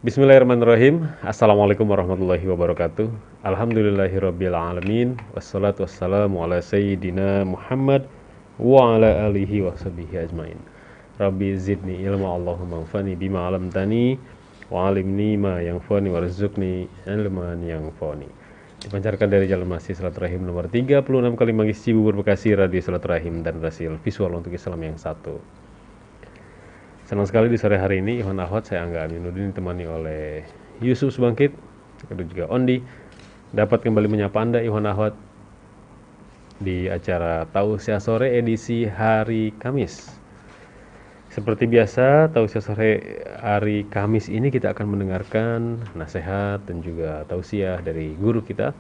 Bismillahirrahmanirrahim. Assalamualaikum warahmatullahi wabarakatuh. Alhamdulillahirabbil alamin. Wassalatu wassalamu ala sayyidina Muhammad wa ala alihi washabihi ajmain. Rabbi zidni ilma Allahumma anfa'ni bima 'allamtani wa 'allimni ma yanfa'uni warzuqni ilman yanfa'uni. Dipancarkan dari Jalan Masjid Silaturahim nomor 36 Kalimanggis Cibubur Bekasi, Radio Silaturahim dan Rasil Visual untuk Islam yang satu. Senang sekali di sore hari ini Ikhwan Akhwat, saya Angga Aminuddin ditemani oleh Yusuf Subangkit, kedua juga Ondi, dapat kembali menyapa Anda Ikhwan Akhwat di acara Tausiah Sore edisi hari Kamis. Seperti biasa, Tausiah Sore hari Kamis ini kita akan mendengarkan nasihat dan juga tausiah dari guru kita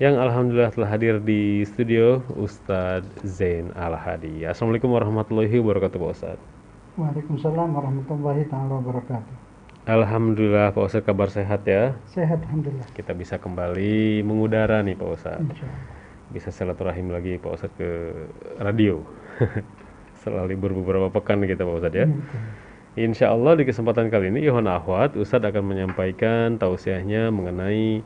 yang alhamdulillah telah hadir di studio, Ustadz Zain Al-Hadi. Assalamualaikum warahmatullahi wabarakatuh Pak Ustadz. Waalaikumsalam warahmatullahi wabarakatuh. Alhamdulillah Pak Ustadz, kabar sehat ya? Sehat alhamdulillah. Kita bisa kembali mengudara nih Pak Ustadz. Insyaallah. Bisa silaturahim lagi Pak Ustadz ke radio. Setelah libur beberapa pekan kita Pak Ustadz ya. Insya Allah di kesempatan kali ini Ikhwan Akhwat, Ustadz akan menyampaikan tausiahnya mengenai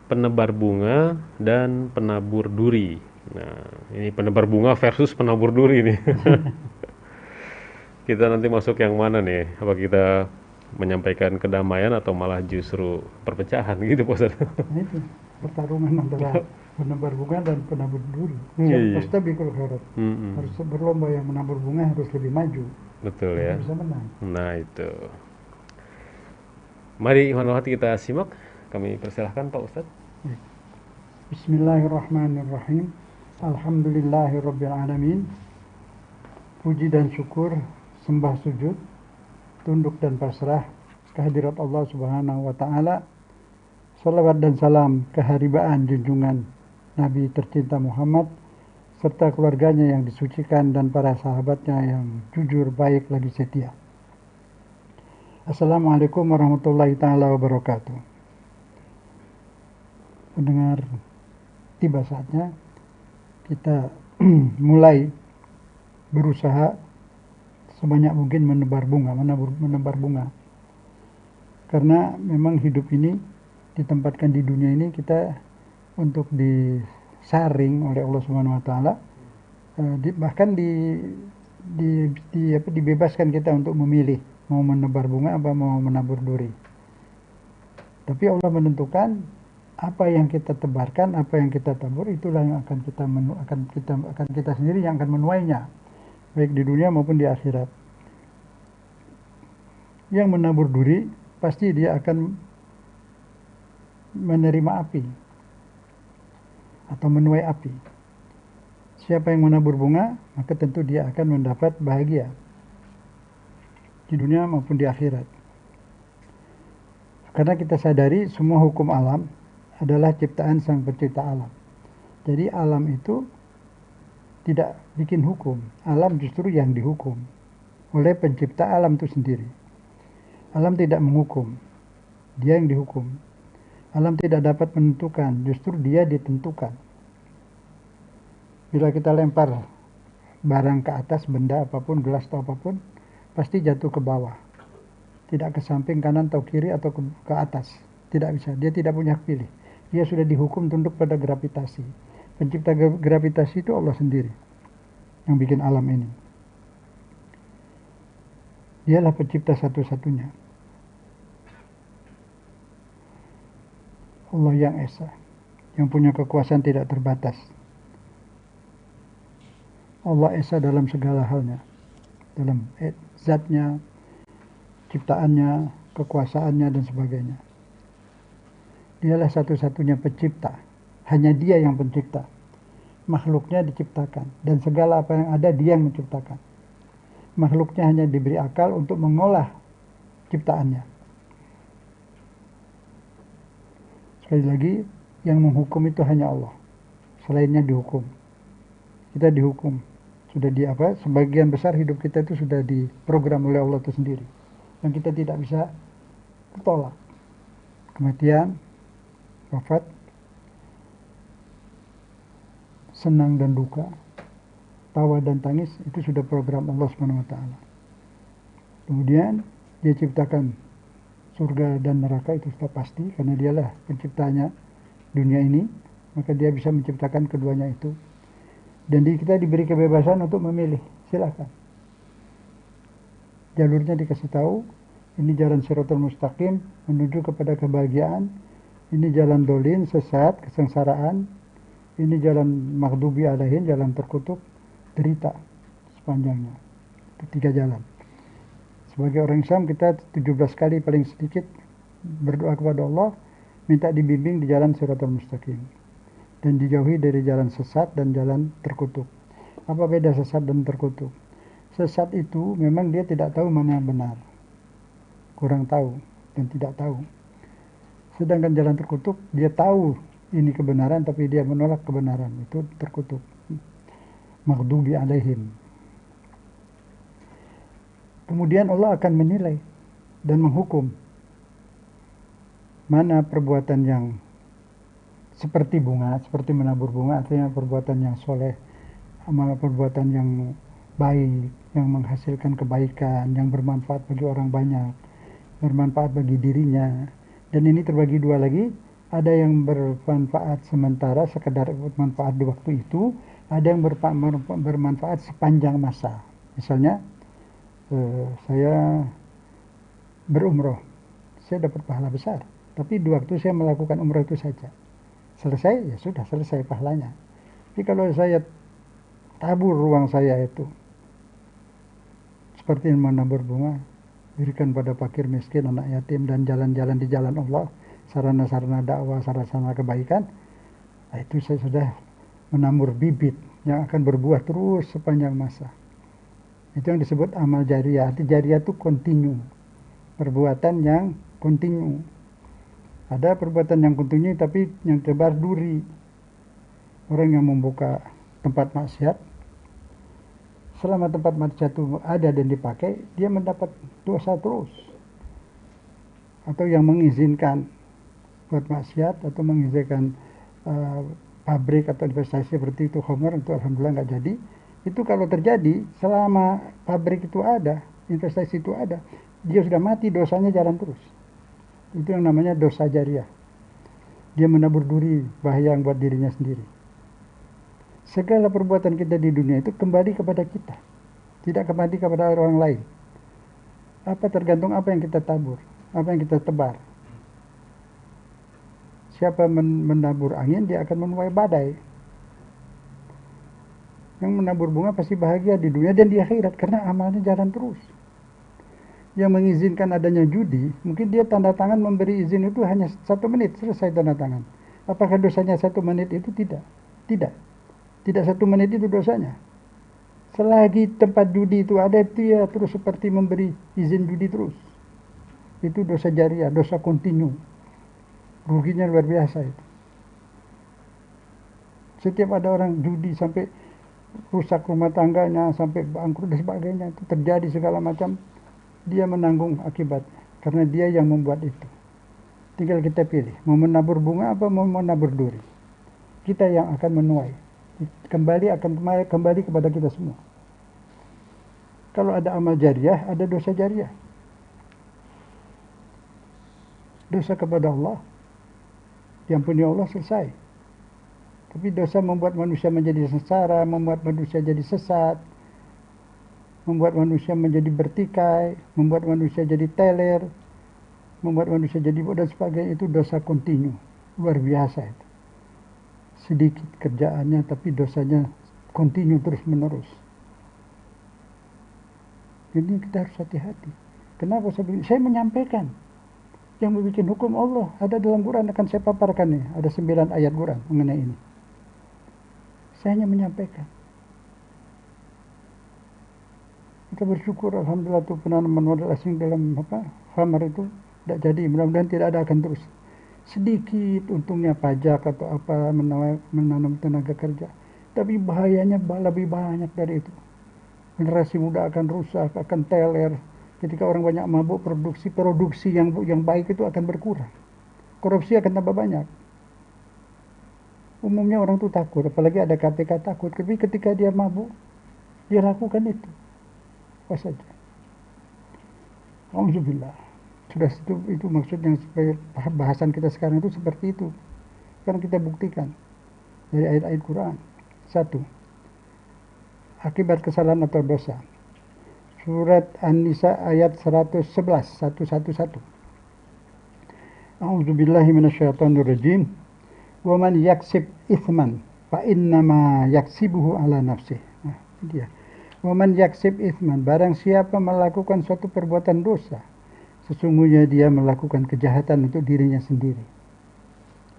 penebar bunga dan penabur duri. Nah, ini penebar bunga versus penabur duri nih. Kita nanti masuk yang mana nih? Apa kita menyampaikan kedamaian atau malah justru perpecahan gitu Pak Ustadz? Nah, itu pertarungan antara penebar bunga dan penabur duri. Iya. Fastabiqul khairat. Harus berlomba, yang menabur bunga harus lebih maju. Betul ya. Bisa menang. Nah itu. Mari Ikhwan Akhwat kita simak. Kami persilahkan Pak Ustadz. Bismillahirrahmanirrahim. Alhamdulillahirabbil alamin. Puji dan syukur, sembah sujud, tunduk dan pasrah kehadirat Allah Subhanahu wa taala. Salawat dan salam keharibaan junjungan Nabi tercinta Muhammad serta keluarganya yang disucikan dan para sahabatnya yang jujur, baik lagi setia. Assalamualaikum warahmatullahi taala wabarakatuh. Pendengar, tiba saatnya kita mulai berusaha sebanyak mungkin menebar bunga. Karena memang hidup ini ditempatkan di dunia ini kita untuk disaring oleh Allah Subhanahu wa taala, bahkan dibebaskan kita untuk memilih mau menebar bunga apa mau menabur duri. Tapi Allah menentukan apa yang kita tebarkan, apa yang kita tabur, itulah yang akan kita sendiri yang akan menuainya, baik di dunia maupun di akhirat. Yang menabur duri pasti dia akan menerima api atau menuai api. Siapa yang menabur bunga, maka tentu dia akan mendapat bahagia di dunia maupun di akhirat. Karena kita sadari semua hukum alam adalah ciptaan Sang Pencipta alam. Jadi alam itu tidak bikin hukum, alam justru yang dihukum oleh pencipta alam itu sendiri. Alam tidak menghukum, dia yang dihukum. Alam tidak dapat menentukan, justru dia ditentukan. Bila kita lempar barang ke atas, benda apapun, gelas atau apapun, pasti jatuh ke bawah. Tidak ke samping kanan atau kiri atau ke atas. Tidak bisa, dia tidak punya hak pilih. Dia sudah dihukum tunduk pada gravitasi. Pencipta gravitasi itu Allah sendiri yang bikin alam ini. Dialah pencipta satu-satunya. Allah yang Esa, yang punya kekuasaan tidak terbatas. Allah Esa dalam segala halnya, dalam zatnya, ciptaannya, kekuasaannya dan sebagainya. Dialah satu-satunya pencipta, hanya dia yang pencipta. Makhluknya diciptakan, dan segala apa yang ada dia yang menciptakan. Makhluknya hanya diberi akal untuk mengolah ciptaannya. Sekali lagi, yang menghukum itu hanya Allah. Selainnya dihukum. Kita dihukum. Sudah sebagian besar hidup kita itu sudah diprogram oleh Allah itu sendiri. Dan kita tidak bisa tolak. Kematian, wafat, senang dan duka, tawa dan tangis, itu sudah program Allah Subhanahu wa taala. Kemudian dia ciptakan surga dan neraka itu sudah pasti, karena dialah penciptanya dunia ini, maka dia bisa menciptakan keduanya itu. Dan kita diberi kebebasan untuk memilih, silakan. Jalurnya dikasih tahu, ini jalan Shiratal Mustaqim menuju kepada kebahagiaan, ini jalan dolin, sesat, kesengsaraan, ini jalan maghdubi alaihim, jalan terkutuk, derita sepanjangnya. Itu 3 jalan. Sebagai orang Islam kita 17 kali paling sedikit berdoa kepada Allah, minta dibimbing di jalan Shiratal Mustaqim dan dijauhi dari jalan sesat dan jalan terkutuk. Apa beda sesat dan terkutuk? Sesat itu memang dia tidak tahu mana yang benar, kurang tahu dan tidak tahu. Sedangkan jalan terkutuk, dia tahu ini kebenaran tapi dia menolak kebenaran, itu terkutuk. Maghdubi alaihim. Kemudian Allah akan menilai dan menghukum mana perbuatan yang seperti bunga, seperti menabur bunga, artinya perbuatan yang soleh, amal perbuatan yang baik, yang menghasilkan kebaikan, yang bermanfaat bagi orang banyak, bermanfaat bagi dirinya. Dan ini terbagi 2 lagi, ada yang bermanfaat sementara, sekedar bermanfaat di waktu itu, ada yang bermanfaat sepanjang masa. Misalnya, saya berumroh, saya dapat pahala besar, tapi di waktu saya melakukan umroh itu saja. Selesai, ya sudah selesai pahalanya. Tapi kalau saya tabur ruang saya itu, seperti menabur bunga, berikan pada fakir miskin, anak yatim, dan jalan-jalan di jalan Allah, sarana-sarana dakwah, sarana-sarana kebaikan, nah itu saya sudah menabur bibit yang akan berbuah terus sepanjang masa. Itu yang disebut amal jariah. Arti jariah itu kontinu, perbuatan yang kontinu. Ada perbuatan yang kontinu tapi yang tebar duri. Orang yang membuka tempat maksiat, selama tempat maksiat itu ada dan dipakai, dia mendapat dosa terus. Atau yang mengizinkan buat maksiat atau mengizinkan pabrik atau investasi seperti itu, Homer, itu alhamdulillah nggak jadi. Itu kalau terjadi, selama pabrik itu ada, investasi itu ada, dia sudah mati, dosanya jalan terus. Itu yang namanya dosa jariah. Dia menabur duri bahaya yang buat dirinya sendiri. Segala perbuatan kita di dunia itu kembali kepada kita, tidak kembali kepada orang lain. Apa tergantung apa yang kita tabur, apa yang kita tebar. Siapa menabur angin, dia akan menuai badai. Yang menabur bunga pasti bahagia di dunia dan di akhirat karena amalnya jalan terus. Yang mengizinkan adanya judi, mungkin dia tanda tangan memberi izin itu hanya 1 menit, selesai tanda tangan. Apakah dosanya 1 menit itu? Tidak. Tidak 1 menit itu dosanya. Selagi tempat judi itu ada, dia terus seperti memberi izin judi terus. Itu dosa jariah, dosa kontinu. Ruginya luar biasa itu. Setiap ada orang judi sampai rusak rumah tangganya, sampai bangkrut dan sebagainya, itu terjadi segala macam, dia menanggung akibatnya karena dia yang membuat itu. Tinggal kita pilih, mau menabur bunga apa mau menabur duri. Kita yang akan menuai. Kembali kepada kita semua. Kalau ada amal jariah, ada dosa jariah. Dosa kepada Allah, diampuni Allah, selesai. Tapi dosa membuat manusia menjadi sengsara, membuat manusia jadi sesat, membuat manusia menjadi bertikai, membuat manusia jadi teler, membuat manusia jadi bodoh dan sebagainya, itu dosa kontinu, luar biasa itu. Sedikit kerjaannya tapi dosanya kontinu terus menerus. Ini kita harus hati-hati. Kenapa saya menyampaikan yang membuat hukum Allah ada dalam Quran, akan saya paparkan nih, ada 9 ayat Quran mengenai ini. Saya hanya menyampaikan. Kita bersyukur alhamdulillah tuh penanaman modal asing dalam Khamar itu tidak jadi, mudah-mudahan tidak ada, akan terus. Sedikit untungnya pajak atau apa menanam tenaga kerja, tapi bahayanya lebih banyak dari itu. Generasi muda akan rusak, akan teler. Ketika orang banyak mabuk, produksi yang baik itu akan berkurang. Korupsi akan tambah banyak. Umumnya orang itu takut, apalagi ada KPK takut. Tapi ketika dia mabuk, dia lakukan itu. Apa saja. Alhamdulillah. Sudah itu maksud yang supaya bahasan kita sekarang itu seperti itu. Sekarang kita buktikan dari ayat-ayat Quran. Satu, akibat kesalahan atau dosa. Surat An-Nisa ayat 111, 111. A'udzubillahi minasyaitonirrajim. Wa man yaksib itsman fa innama yaksibuhu ala nafsih. Nah, dia. Wa man yaksib itsman, barang siapa melakukan suatu perbuatan dosa, sesungguhnya dia melakukan kejahatan untuk dirinya sendiri.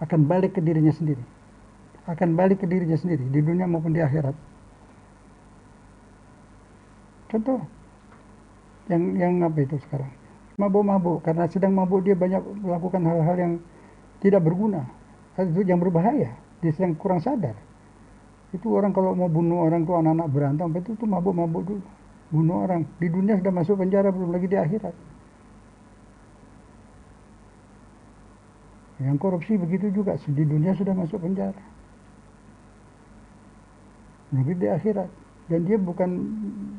Akan balik ke dirinya sendiri. Akan balik ke dirinya sendiri di dunia maupun di akhirat. Contoh yang apa itu sekarang? Mabuk-mabuk, karena sedang mabuk dia banyak melakukan hal-hal yang tidak berguna, itu yang berbahaya. Dia sedang kurang sadar. Itu orang kalau mau bunuh orang tuh anak-anak berantem, itu tuh mabuk-mabuk dulu, bunuh orang. Di dunia sudah masuk penjara, belum lagi di akhirat. Yang korupsi begitu juga, di dunia sudah masuk penjara, lebih di akhirat. Dan dia bukan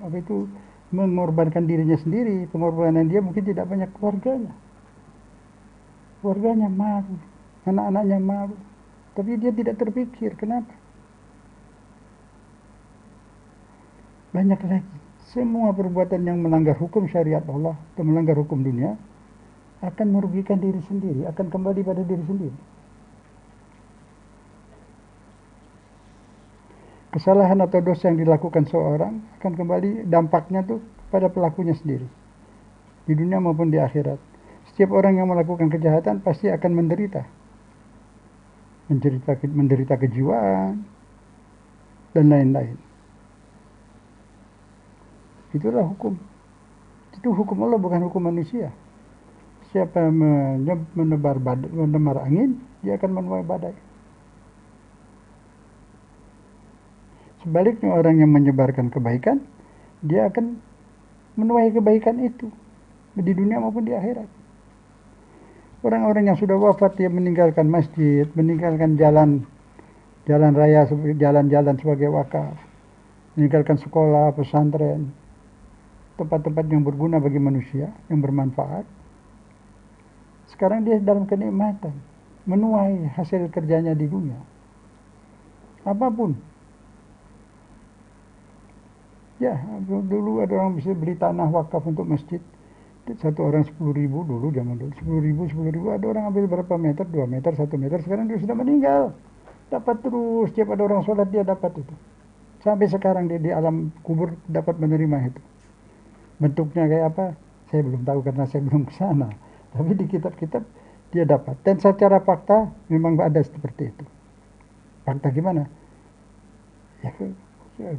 apa itu mengorbankan dirinya sendiri, pengorbanan dia mungkin tidak banyak keluarganya malu, anak-anaknya malu, tapi dia tidak terpikir kenapa. Banyak lagi, semua perbuatan yang melanggar hukum syariat Allah atau melanggar hukum dunia akan merugikan diri sendiri, akan kembali pada diri sendiri. Kesalahan atau dosa yang dilakukan seorang akan kembali dampaknya tuh pada pelakunya sendiri, di dunia maupun di akhirat. Setiap orang yang melakukan kejahatan pasti akan menderita kejiwaan dan lain-lain. Itulah hukum. Itu hukum Allah, bukan hukum manusia. Siapa menebar angin, dia akan menuai badai. Sebaliknya orang yang menyebarkan kebaikan, dia akan menuai kebaikan itu di dunia maupun di akhirat. Orang-orang yang sudah wafat, dia meninggalkan masjid, meninggalkan jalan raya, jalan-jalan sebagai wakaf, meninggalkan sekolah, pesantren, tempat-tempat yang berguna bagi manusia, yang bermanfaat. Sekarang dia dalam kenikmatan, menuai hasil kerjanya di dunia. Apapun. Ya, dulu ada orang bisa beli tanah wakaf untuk masjid. Satu orang 10.000 dulu, zaman dulu. 10.000, ada orang ambil berapa meter, 2 meter, 1 meter. Sekarang dia sudah meninggal. Dapat terus, setiap ada orang sholat dia dapat itu. Sampai sekarang dia di alam kubur dapat menerima itu. Bentuknya kayak apa? Saya belum tahu karena saya belum ke sana. Tapi di kitab-kitab dia dapat. Dan secara fakta memang ada seperti itu. Fakta gimana? Ya,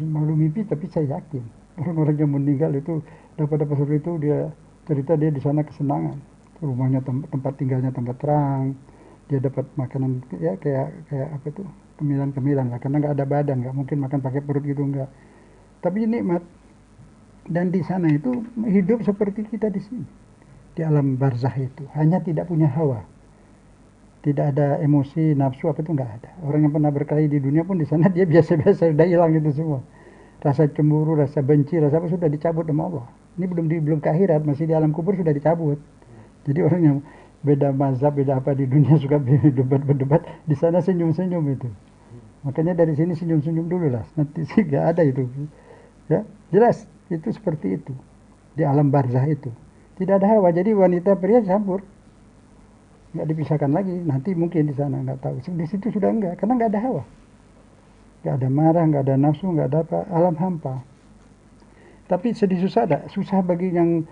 malu mimpi, tapi saya yakin orang-orang yang meninggal itu dapat seperti itu. Dia cerita dia di sana kesenangan, rumahnya tempat tinggalnya tempat terang, dia dapat makanan ya kayak apa itu, kemilan lah, karena nggak ada badan, nggak mungkin makan pakai perut gitu, nggak, tapi nikmat. Dan di sana itu hidup seperti kita di sini, di alam barzah itu, hanya tidak punya hawa, tidak ada emosi, nafsu apa itu nggak ada. Orang yang pernah berkelahi di dunia pun di sana dia biasa-biasa, udah hilang itu semua. Rasa cemburu, rasa benci, rasa apa sudah dicabut sama Allah. Ini belum ke akhirat, masih di alam kubur sudah dicabut. Jadi orang yang beda mazhab, beda apa di dunia suka berdebat, di sana senyum-senyum itu. Makanya dari sini senyum-senyum dulu lah, nanti sih nggak ada itu. Ya, jelas itu seperti itu di alam barzah itu. Tidak ada hawa, jadi wanita pria campur. Nggak dipisahkan lagi, nanti mungkin di sana nggak tahu. Di situ sudah enggak, karena nggak ada hawa, nggak ada marah, nggak ada nafsu, nggak ada apa, alam hampa. Tapi sedih susah ada, susah bagi yang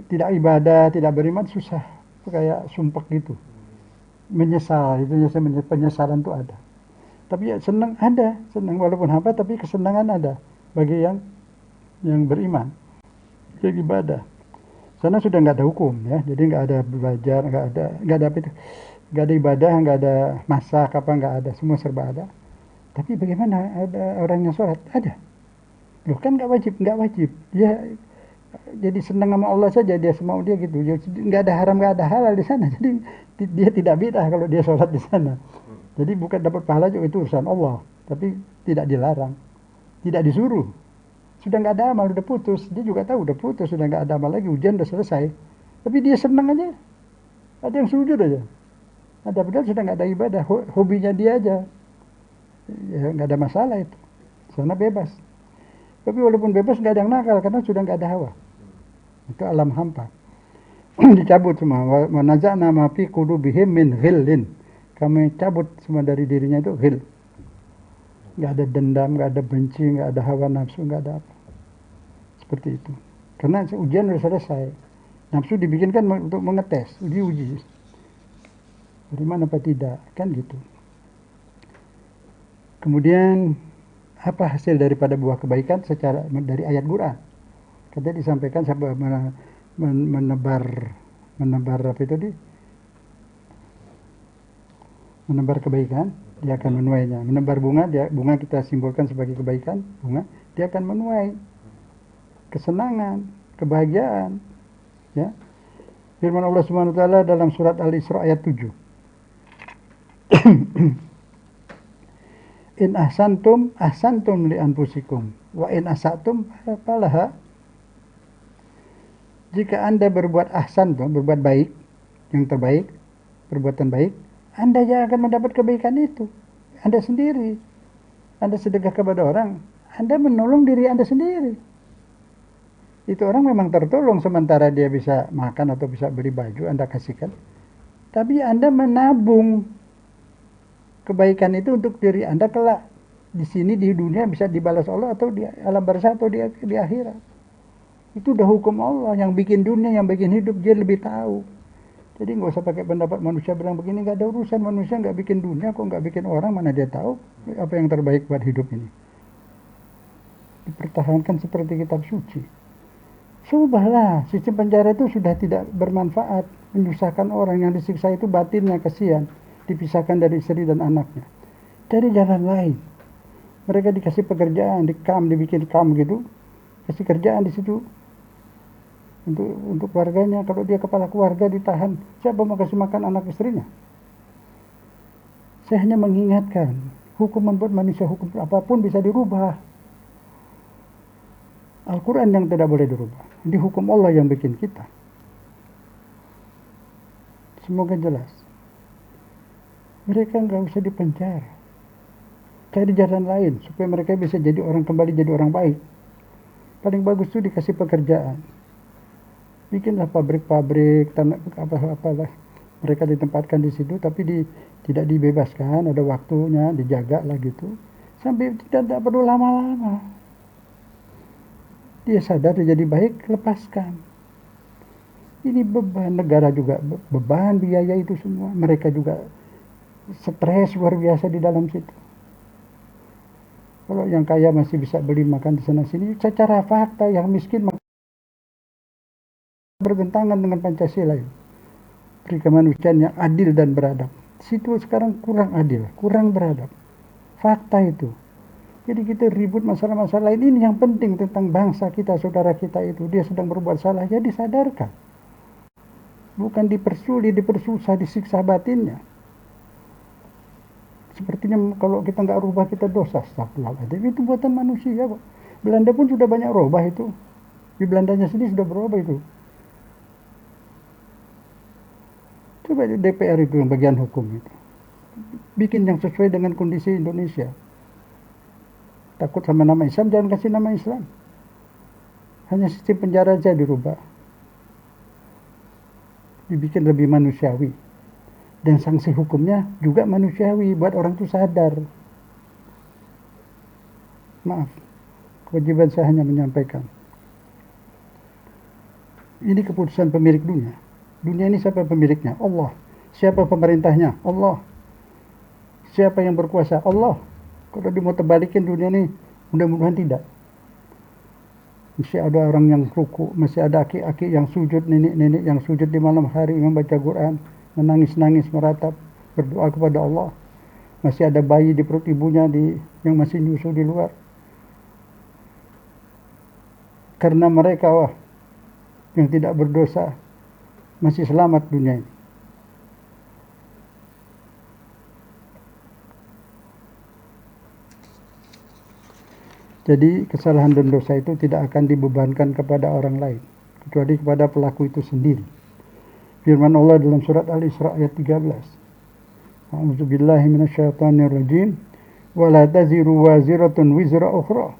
tidak ibadah, tidak beriman, susah, kayak sumpah gitu, menyesal, itu penyesalan itu ada. Tapi ya senang ada, senang walaupun hampa, tapi kesenangan ada bagi yang beriman, yang ibadah. Sana sudah nggak ada hukum ya, jadi nggak ada belajar, nggak ada apa itu, nggak ada ibadah, nggak ada masak apa, nggak ada, semua serba ada. Tapi bagaimana ada orang yang sholat? Ada. Loh kan nggak wajib. Dia jadi senang sama Allah saja, dia semau dia gitu. Nggak ada haram, nggak ada halal di sana. Jadi dia tidak bid'ah kalau dia sholat di sana. Jadi bukan dapat pahala juga, itu urusan Allah. Tapi tidak dilarang, tidak disuruh. Sudah nggak ada amal, udah putus. Dia juga tahu udah putus, sudah nggak ada amal lagi, ujian udah selesai. Tapi dia senang aja. Ada yang sujud aja. Ada padahal sudah nggak ada ibadah, hobinya dia aja. Ya nggak ada masalah itu. Sana bebas. Tapi walaupun bebas nggak ada yang nakal karena sudah nggak ada hawa. Itu alam hampa. Dicabut semua. Wa naza'na ma fi qulubihim min ghillin. Kami cabut semua dari dirinya itu ghil. Nggak ada dendam, nggak ada benci, nggak ada hawa nafsu, nggak ada apa. Seperti itu. Karena ujian sudah selesai. Nafsu dibikinkan untuk mengetes, diuji. Beriman apa tidak, kan gitu. Kemudian apa hasil daripada buah kebaikan secara dari ayat Quran? Katanya disampaikan sampai menebar apa itu di menebar kebaikan, dia akan menuainya. Menebar bunga, bunga kita simbolkan sebagai kebaikan, bunga, dia akan menuai kesenangan, kebahagiaan. Ya. Firman Allah Subhanahu wa taala dalam surat Al-Isra ayat 7. In ahsantum li anfusikum wa in asatum falaha. Jika Anda berbuat ahsan, berbuat baik, yang terbaik, perbuatan baik, Anda yang akan mendapat kebaikan itu. Anda sendiri. Anda sedekah kepada orang, Anda menolong diri Anda sendiri. Itu orang memang tertolong sementara dia bisa makan atau bisa beli baju, Anda kasihkan. Tapi Anda menabung kebaikan itu untuk diri Anda kelak. Di sini di dunia bisa dibalas Allah atau di alam barzah atau di akhirat. Itu udah hukum Allah. Yang bikin dunia, yang bikin hidup, dia lebih tahu. Jadi nggak usah pakai pendapat manusia bilang begini, nggak ada urusan. Manusia nggak bikin dunia, kok nggak bikin orang, mana dia tahu apa yang terbaik buat hidup ini. Dipertahankan seperti kitab suci. Subahlah, sistem penjara itu sudah tidak bermanfaat, menyusahkan orang. Yang disiksa itu batinnya, kasihan, dipisahkan dari istri dan anaknya. Cari jalan lain. Mereka dikasih pekerjaan, dibikin kam gitu, kasih kerjaan di situ. Untuk keluarganya, kalau dia kepala keluarga ditahan, siapa mau kasih makan anak istrinya? Saya hanya mengingatkan, hukuman buat manusia, hukum apapun bisa dirubah. Al-Quran yang tidak boleh dirubah. Ini hukum Allah yang bikin kita. Semoga jelas. Mereka nggak usah dipenjara. Cari jalan lain supaya mereka bisa kembali jadi orang baik. Paling bagus tuh dikasih pekerjaan. Bikinlah pabrik-pabrik, apalah. Mereka ditempatkan di situ, tapi tidak dibebaskan, ada waktunya, dijaga lah gitu. Sampai tidak perlu lama-lama. Dia sadar dia jadi baik, lepaskan. Ini beban negara juga, beban biaya itu semua. Mereka juga stres luar biasa di dalam situ. Kalau yang kaya masih bisa beli makan di sana-sini, secara fakta yang miskin bertentangan dengan Pancasila itu. Beri kemanusiaan yang adil dan beradab. Situ sekarang kurang adil, kurang beradab. Fakta itu. Jadi kita ribut masalah-masalah lain. Ini yang penting tentang bangsa kita, saudara kita itu. Dia sedang berbuat salah, ya disadarkan. Bukan dipersulit, dipersusah, disiksa batinnya. Sepertinya kalau kita nggak rubah kita dosa. Astagfirullahaladzim. Itu buatan manusia, Pak. Belanda pun sudah banyak rubah itu. Di Belandanya sendiri sudah berubah itu. Coba DPR itu yang bagian hukum itu. Bikin yang sesuai dengan kondisi Indonesia. Takut sama nama Islam, jangan kasih nama Islam. Hanya sistem penjara saja dirubah. Dibikin lebih manusiawi. Dan sanksi hukumnya juga manusiawi, buat orang itu sadar. Maaf, kewajiban saya hanya menyampaikan. Ini keputusan pemilik dunia. Dunia ini siapa pemiliknya? Allah. Siapa pemerintahnya? Allah. Siapa yang berkuasa? Allah. Kalau mau terbalikin dunia ini, mudah-mudahan tidak. Masih ada orang yang ruku, masih ada aki-aki yang sujud, nenek-nenek yang sujud di malam hari membaca Quran, menangis-nangis meratap, berdoa kepada Allah. Masih ada bayi di perut ibunya yang masih nyusu di luar. Karena mereka yang tidak berdosa masih selamat dunia ini. Jadi kesalahan dan dosa itu tidak akan dibebankan kepada orang lain, kecuali kepada pelaku itu sendiri. Firman Allah dalam surat Al-Isra ayat 13. A'udzubillahi minasyaitonirrajim. Wala taziru waziratun wizra ukhra.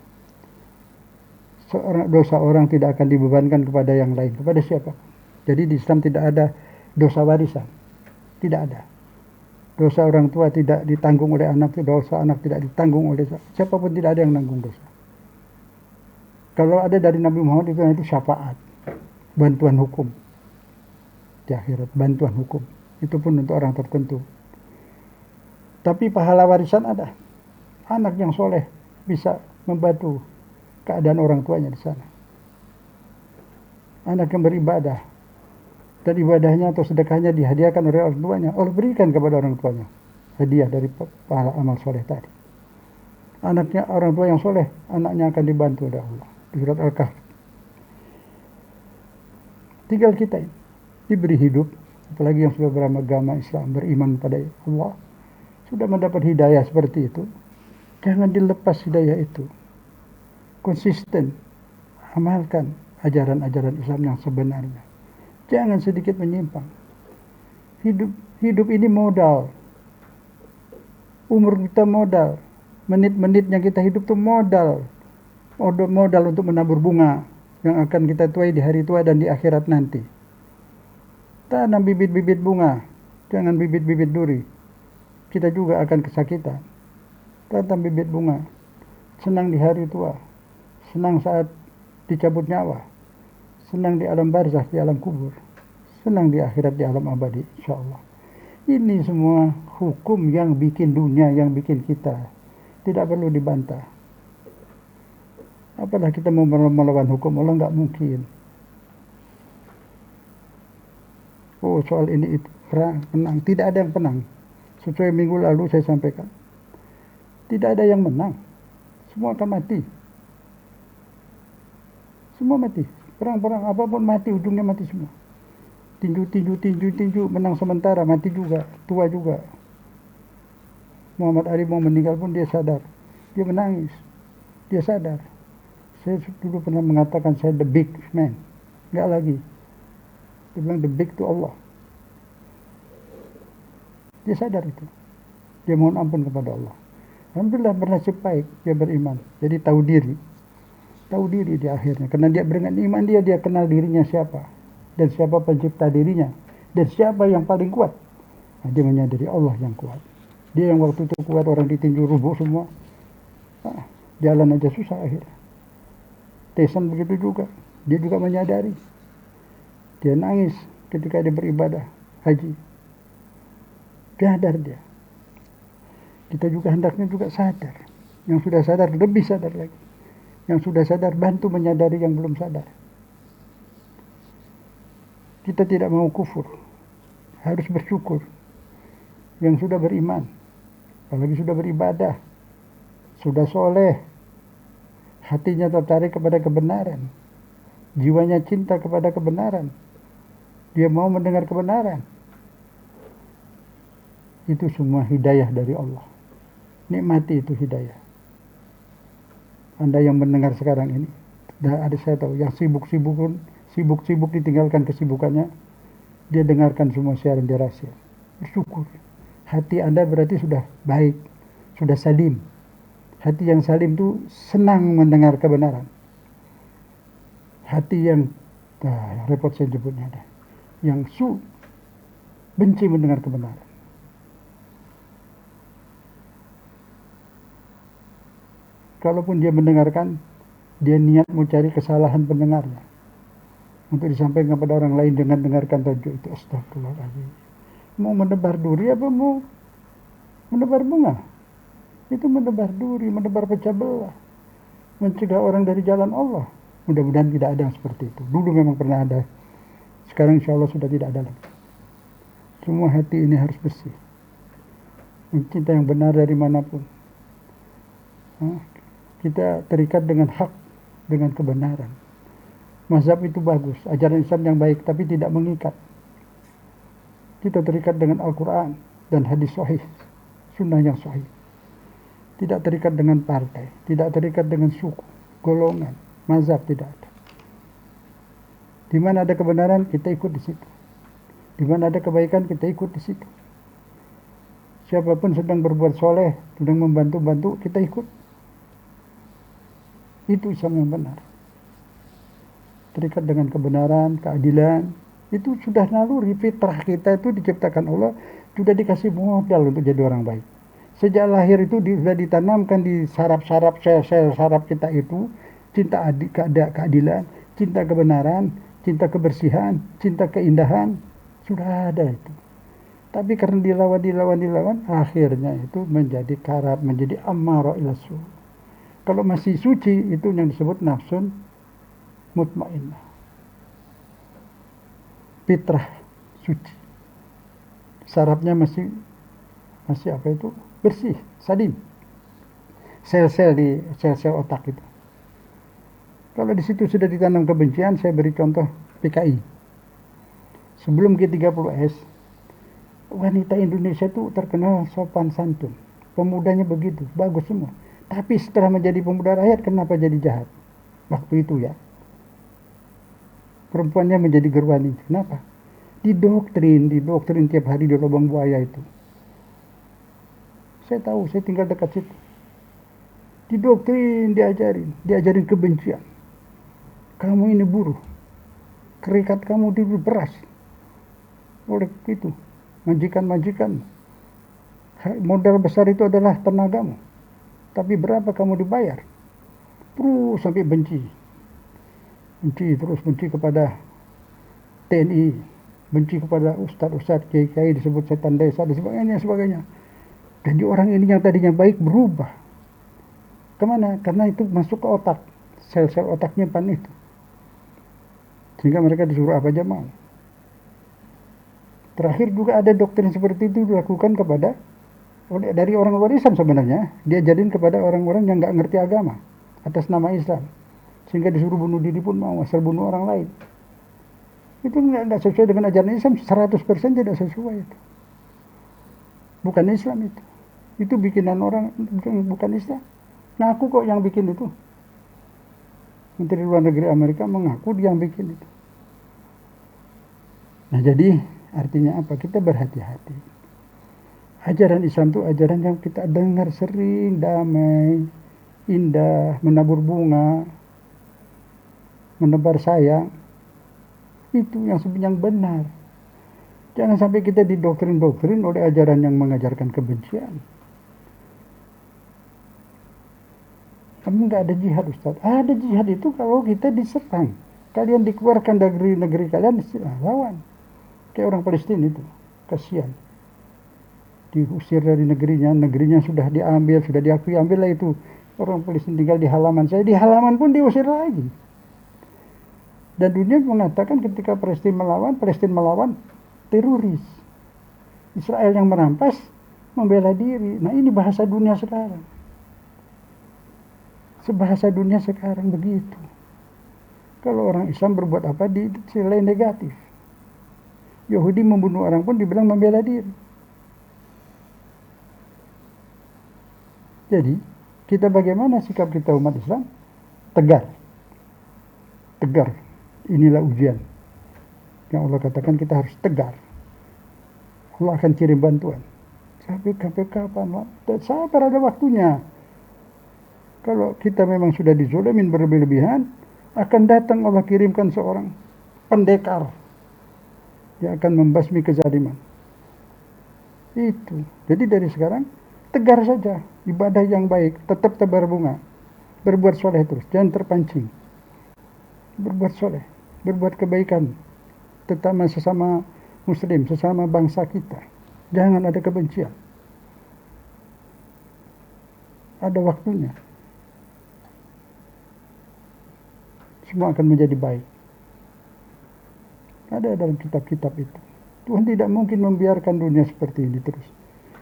Dosa orang tidak akan dibebankan kepada yang lain. Kepada siapa? Jadi di Islam tidak ada dosa warisan. Tidak ada. Dosa orang tua tidak ditanggung oleh anak. Dosa anak tidak ditanggung oleh siapapun. Tidak ada yang nanggung dosa. Kalau ada dari Nabi Muhammad itu syafaat. Bantuan hukum. Di akhirat. Bantuan hukum. Itu pun untuk orang tertentu. Tapi pahala warisan ada. Anak yang soleh bisa membantu keadaan orang tuanya di sana. Anak yang beribadah dan ibadahnya atau sedekahnya dihadiahkan oleh orang tuanya, Allah berikan kepada orang tuanya hadiah dari pahala amal soleh tadi. Anaknya orang tua yang soleh, anaknya akan dibantu oleh Allah. Di surat Al-Kahf. Tinggal kita diberi hidup, apalagi yang sudah beragama Islam, beriman pada Allah, sudah mendapat hidayah seperti itu, jangan dilepas hidayah itu. Konsisten amalkan ajaran-ajaran Islam yang sebenarnya. Jangan sedikit menyimpang. Hidup ini modal. Umur kita modal. Menit-menitnya kita hidup itu modal. Modal untuk menabur bunga yang akan kita tuai di hari tua dan di akhirat nanti. Tanam bibit-bibit bunga, jangan bibit-bibit duri. Kita juga akan kesakitan. Tanam bibit bunga. Senang di hari tua. Senang saat dicabut nyawa. Senang di alam barzakh, di alam kubur. Senang di akhirat, di alam abadi, insyaallah. Ini semua hukum yang bikin dunia, yang bikin kita. Tidak perlu dibantah. Apalah kita mau melawan hukum Allah, nggak mungkin. Oh, soal ini itu menang. Tidak ada yang menang. Sesuai minggu lalu saya sampaikan. Tidak ada yang menang. Semua akan mati. Semua mati. Perang-perang apapun mati, ujungnya mati semua. Tinju, menang sementara, mati juga, tua juga. Muhammad Ali mau meninggal pun dia sadar. Dia menangis. Dia sadar. Saya dulu pernah mengatakan saya the big man. Enggak lagi. Dia bilang the big to Allah. Dia sadar itu. Dia mohon ampun kepada Allah. Alhamdulillah bernasib baik. Dia beriman. Jadi tahu diri. Tahu diri di akhirnya. Karena dia dengan iman dia kenal dirinya siapa. Dan siapa pencipta dirinya. Dan siapa yang paling kuat. Nah, dia menyadari Allah yang kuat. Dia yang waktu itu kuat, orang ditinju rubuh semua. Nah, jalan aja susah akhirnya. Tyson begitu juga. Dia juga menyadari. Dia nangis ketika dia beribadah haji. Sadar dia. Kita juga hendaknya juga sadar. Yang sudah sadar lebih sadar lagi. Yang sudah sadar bantu menyadari yang belum sadar. Kita tidak mau kufur. Harus bersyukur. Yang sudah beriman. Apalagi sudah beribadah. Sudah soleh. Hatinya tertarik kepada kebenaran. Jiwanya cinta kepada kebenaran. Dia mau mendengar kebenaran. Itu semua hidayah dari Allah. Nikmati itu hidayah. Anda yang mendengar sekarang ini, ada saya tahu yang sibuk ditinggalkan kesibukannya, dia dengarkan semua siaran di rahasia. Bersyukur. Hati Anda berarti sudah baik, sudah salim. Hati yang salim itu senang mendengar kebenaran. Hati yang repot saya sebutnya ada, yang benci mendengar kebenaran. Kalaupun dia mendengarkan, dia niat mau cari kesalahan pendengarnya. Untuk disampaikan kepada orang lain dengan dengarkan tajuk itu. Astagfirullahaladzim. Mau menebar duri apa mau menebar bunga? Itu menebar duri, menebar pecah belah. Mencegah orang dari jalan Allah. Mudah-mudahan tidak ada yang seperti itu. Dulu memang pernah ada. Sekarang insya Allah sudah tidak ada lagi. Semua hati ini harus bersih. Mencinta yang benar dari manapun. Kita terikat dengan hak, dengan kebenaran. Mazhab itu bagus, ajaran Islam yang baik, tapi tidak mengikat. Kita terikat dengan Al-Quran dan hadis sahih, sunnah yang sahih. Tidak terikat dengan partai, tidak terikat dengan suku, golongan, mazhab tidak ada. Di mana ada kebenaran, kita ikut di situ. Di mana ada kebaikan kita ikut di situ. Siapapun sedang berbuat soleh, sedang membantu-bantu, kita ikut. Itu Islam yang benar. Terikat dengan kebenaran, keadilan. Itu sudah naluri, fitrah kita itu diciptakan Allah, sudah dikasih modal untuk jadi orang baik. Sejak lahir itu sudah ditanamkan di saraf-saraf, sel-sel saraf kita itu, cinta keadilan, cinta kebenaran, cinta kebersihan, cinta keindahan, sudah ada itu. Tapi karena dilawan, akhirnya itu menjadi karat, menjadi ammarah ila su. Kalau masih suci, itu yang disebut nafsun mutmainnah. Fitrah suci. Sarafnya masih apa itu? Bersih, salim. Sel-sel otak itu. Kalau di situ sudah ditanam kebencian, saya beri contoh PKI. Sebelum G30S, wanita Indonesia itu terkenal sopan santun. Pemudanya begitu, bagus semua. Tapi setelah menjadi pemuda rakyat, kenapa jadi jahat? Waktu itu ya. Perempuannya menjadi gerwani. Kenapa? Didoktrin tiap hari di lubang buaya itu. Saya tahu, saya tinggal dekat situ. Didoktrin, diajarin kebencian. Kamu ini buruh. Kerikat kamu diberas. Oleh itu, majikan. Modal besar itu adalah tenagamu. Tapi berapa kamu dibayar? Terus sampai benci. Benci kepada TNI. Benci kepada ustadz-ustadz, kiai-kiai disebut setan desa, dan sebagainya. Jadi orang ini yang tadinya baik berubah. Kemana? Karena itu masuk ke otak. Sel-sel otak nyimpan itu. Sehingga mereka disuruh apa aja mau. Terakhir juga ada doktrin seperti itu dilakukan dari orang luar Islam sebenarnya. Diajarin kepada orang-orang yang nggak ngerti agama atas nama Islam. Sehingga disuruh bunuh diri pun mau, asal bunuh orang lain. Itu nggak sesuai dengan ajaran Islam, 100% tidak sesuai itu. Bukan Islam itu. Itu bikinan orang, bukan Islam. Ngaku kok yang bikin itu. Menteri Luar Negeri Amerika mengaku dia yang bikin itu. Nah jadi artinya apa? Kita berhati-hati. Ajaran Islam itu ajaran yang kita dengar sering, damai, indah, menabur bunga, menebar sayang. Itu yang benar. Jangan sampai kita didoktrin oleh ajaran yang mengajarkan kebencian. Kamu nggak ada jihad, Ustaz. Ada jihad itu kalau kita diserang. Kalian dikeluarkan dari negeri kalian, lawan. Kayak orang Palestina itu. Kasihan. Diusir dari negerinya sudah diambil, sudah diakui, ambillah itu. Orang Palestina tinggal di halaman saya. Di halaman pun diusir lagi. Dan dunia mengatakan ketika Palestina melawan teroris. Israel yang merampas, membela diri. Nah ini bahasa dunia sekarang. Sebahasa dunia sekarang begitu. Kalau orang Islam berbuat apa dinilai negatif. Yahudi membunuh orang pun dibilang membela diri. Jadi, kita bagaimana sikap kita umat Islam? Tegar. Inilah ujian. Yang Allah katakan kita harus tegar. Allah akan kirim bantuan. Sampai kapan? Sabar, ada waktunya. Kalau kita memang sudah dizolimin berlebih-lebihan, akan datang Allah kirimkan seorang pendekar yang akan membasmi kezaliman. Itu. Jadi dari sekarang tegar saja, ibadah yang baik, tetap tebar bunga, berbuat soleh terus, jangan terpancing. Berbuat soleh, berbuat kebaikan, terutama sesama Muslim, sesama bangsa kita. Jangan ada kebencian. Ada waktunya. Semua akan menjadi baik. Ada dalam kitab-kitab itu. Tuhan tidak mungkin membiarkan dunia seperti ini terus.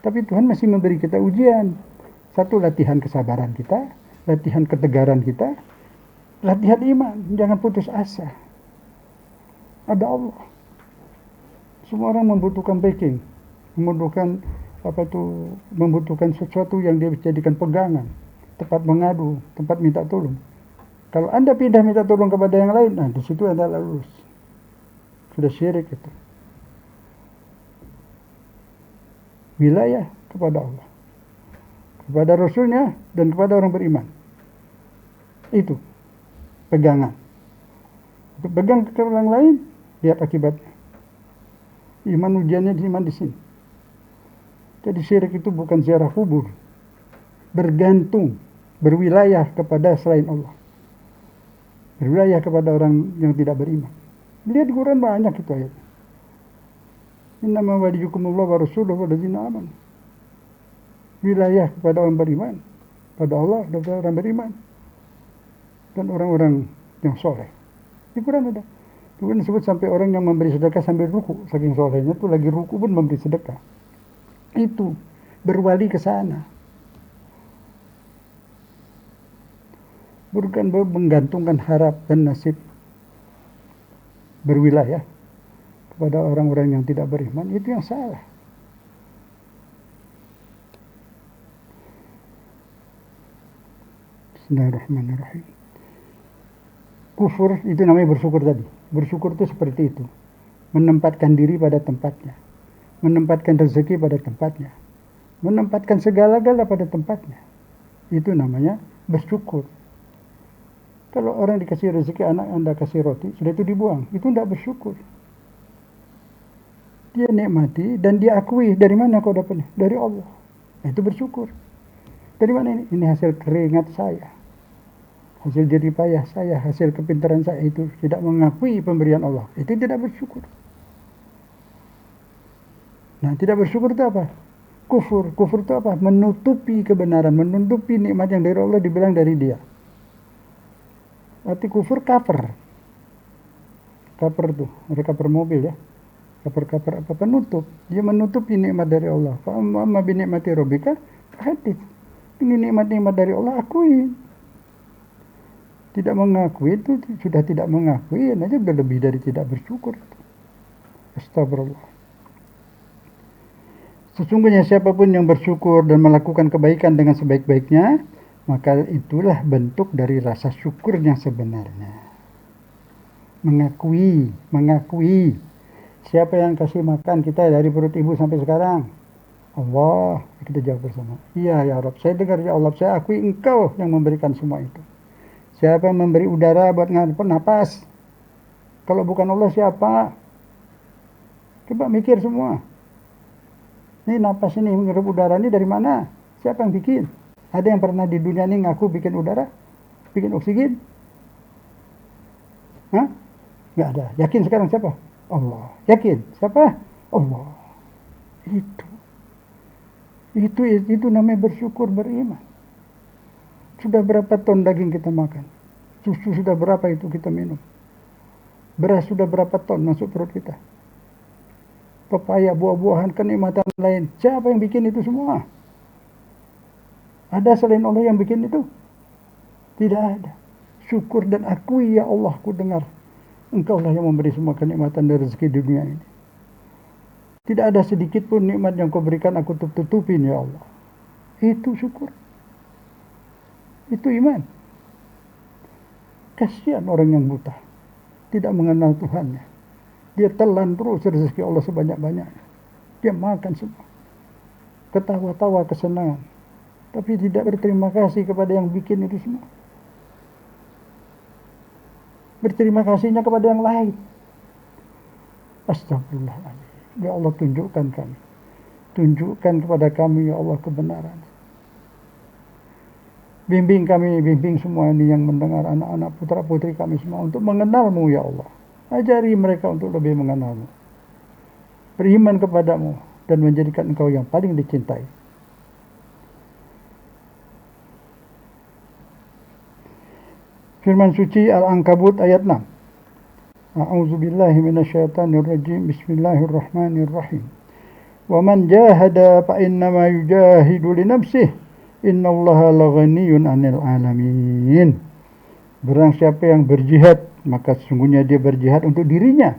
Tapi Tuhan masih memberi kita ujian. Satu, latihan kesabaran kita, latihan ketegaran kita, latihan iman. Jangan putus asa. Ada Allah. Semua orang membutuhkan backing, membutuhkan sesuatu yang dia jadikan pegangan, tempat mengadu, tempat minta tolong. Kalau Anda pindah minta tolong kepada yang lain, nah di situ Anda lulus. Sudah syirik itu. wilayah kepada Allah, kepada Rasulnya, dan kepada orang beriman. Itu pegangan. Untuk pegang ke orang lain, lihat akibatnya. Iman ujiannya iman di sini. Jadi syirik itu bukan ziarah kubur, bergantung, berwilayah kepada selain Allah, berwilayah kepada orang yang tidak beriman. Lihat di Quran banyak itu ayat. Innama waliyukumullah wa rasuluhu walladzina amanu. Wilayah kepada orang beriman, pada Allah dan kepada orang beriman, dan orang-orang yang soleh. Di Quran ada. Di Quran disebut sampai orang yang memberi sedekah sambil ruku, saking solehnya tuh lagi ruku pun memberi sedekah. Itu berwali ke sana. Bukan menggantungkan harap dan nasib berwilayah kepada orang-orang yang tidak beriman, itu yang salah. Bismillahirrahmanirrahim. Kufur itu namanya bersyukur tadi. Bersyukur itu seperti itu. Menempatkan diri pada tempatnya. Menempatkan rezeki pada tempatnya. Menempatkan segala-gala pada tempatnya. Itu namanya bersyukur. Kalau orang dikasih rezeki, anak Anda kasih roti, sudah itu dibuang. Itu tidak bersyukur. Dia nikmati dan dia akui. Dari mana kau dapatnya? Dari Allah. Nah, itu bersyukur. Dari mana ini? Ini hasil keringat saya. Hasil jerih payah saya, hasil kepintaran saya. Itu tidak mengakui pemberian Allah. Itu tidak bersyukur. Nah, tidak bersyukur itu apa? Kufur. Kufur itu apa? Menutupi kebenaran, menutupi nikmat yang dari Allah dibilang dari dia. Arti kufur kafir. Kafir tuh, ada kafir mobil ya. Kafir apa? Penutup. Dia menutupi nikmat dari Allah. Fa amma bi ni'mati rabbika hadits. Ini nikmat-nikmat dari Allah akui. Tidak mengakui itu sudah tidak mengakui, aja sudah lebih dari tidak bersyukur. Astagfirullah. Sesungguhnya siapapun yang bersyukur dan melakukan kebaikan dengan sebaik-baiknya, maka itulah bentuk dari rasa syukur yang sebenarnya. Mengakui. Siapa yang kasih makan kita dari perut ibu sampai sekarang? Allah. Kita jawab bersama. Iya ya Rabb, saya dengar ya Allah, saya akui Engkau yang memberikan semua itu. Siapa yang memberi udara buat napas? Kalau bukan Allah siapa? Coba mikir semua. Ini napas ini, menghirup udara ini dari mana? Siapa yang bikin? Ada yang pernah di dunia ini ngaku bikin udara? Bikin oksigen? Hah? Nggak ada. Yakin sekarang siapa? Allah. Yakin? Siapa? Allah. Itu namanya bersyukur, beriman. Sudah berapa ton daging kita makan? Susu sudah berapa itu kita minum? Beras sudah berapa ton masuk perut kita? Pepaya, buah-buahan, kenikmatan lain. Siapa yang bikin itu semua? Ada selain Allah yang bikin itu? Tidak ada. Syukur dan akui, ya Allah, ku dengar. Engkau lah yang memberi semua kenikmatan dan rezeki di dunia ini. Tidak ada sedikit pun nikmat yang kau berikan aku tutupin, ya Allah. Itu syukur. Itu iman. Kasihan orang yang buta. Tidak mengenal Tuhannya. Dia telan terus rezeki Allah sebanyak-banyaknya. Dia makan semua. Ketawa-tawa kesenangan. Tapi tidak berterima kasih kepada yang bikin itu semua. Berterima kasihnya kepada yang lain. Astagfirullahaladzim. Ya Allah, tunjukkan kami. Tunjukkan kepada kami, ya Allah, kebenaran. Bimbing kami, bimbing semua ini yang mendengar, anak-anak putra-putri kami semua untuk mengenal-Mu, ya Allah. Ajari mereka untuk lebih mengenal-Mu. Beriman kepadamu dan menjadikan Engkau yang paling dicintai. Firman suci Al-Ankabut ayat 6. A'udzubillahi minasyaitonirrajim. Bismillahirrahmanirrahim. Wa man jahada fa innama yujahidu li nafsihi. Innallaha laghaniyun 'anil 'alamin. Barang siapa yang berjihad, maka sesungguhnya dia berjihad untuk dirinya.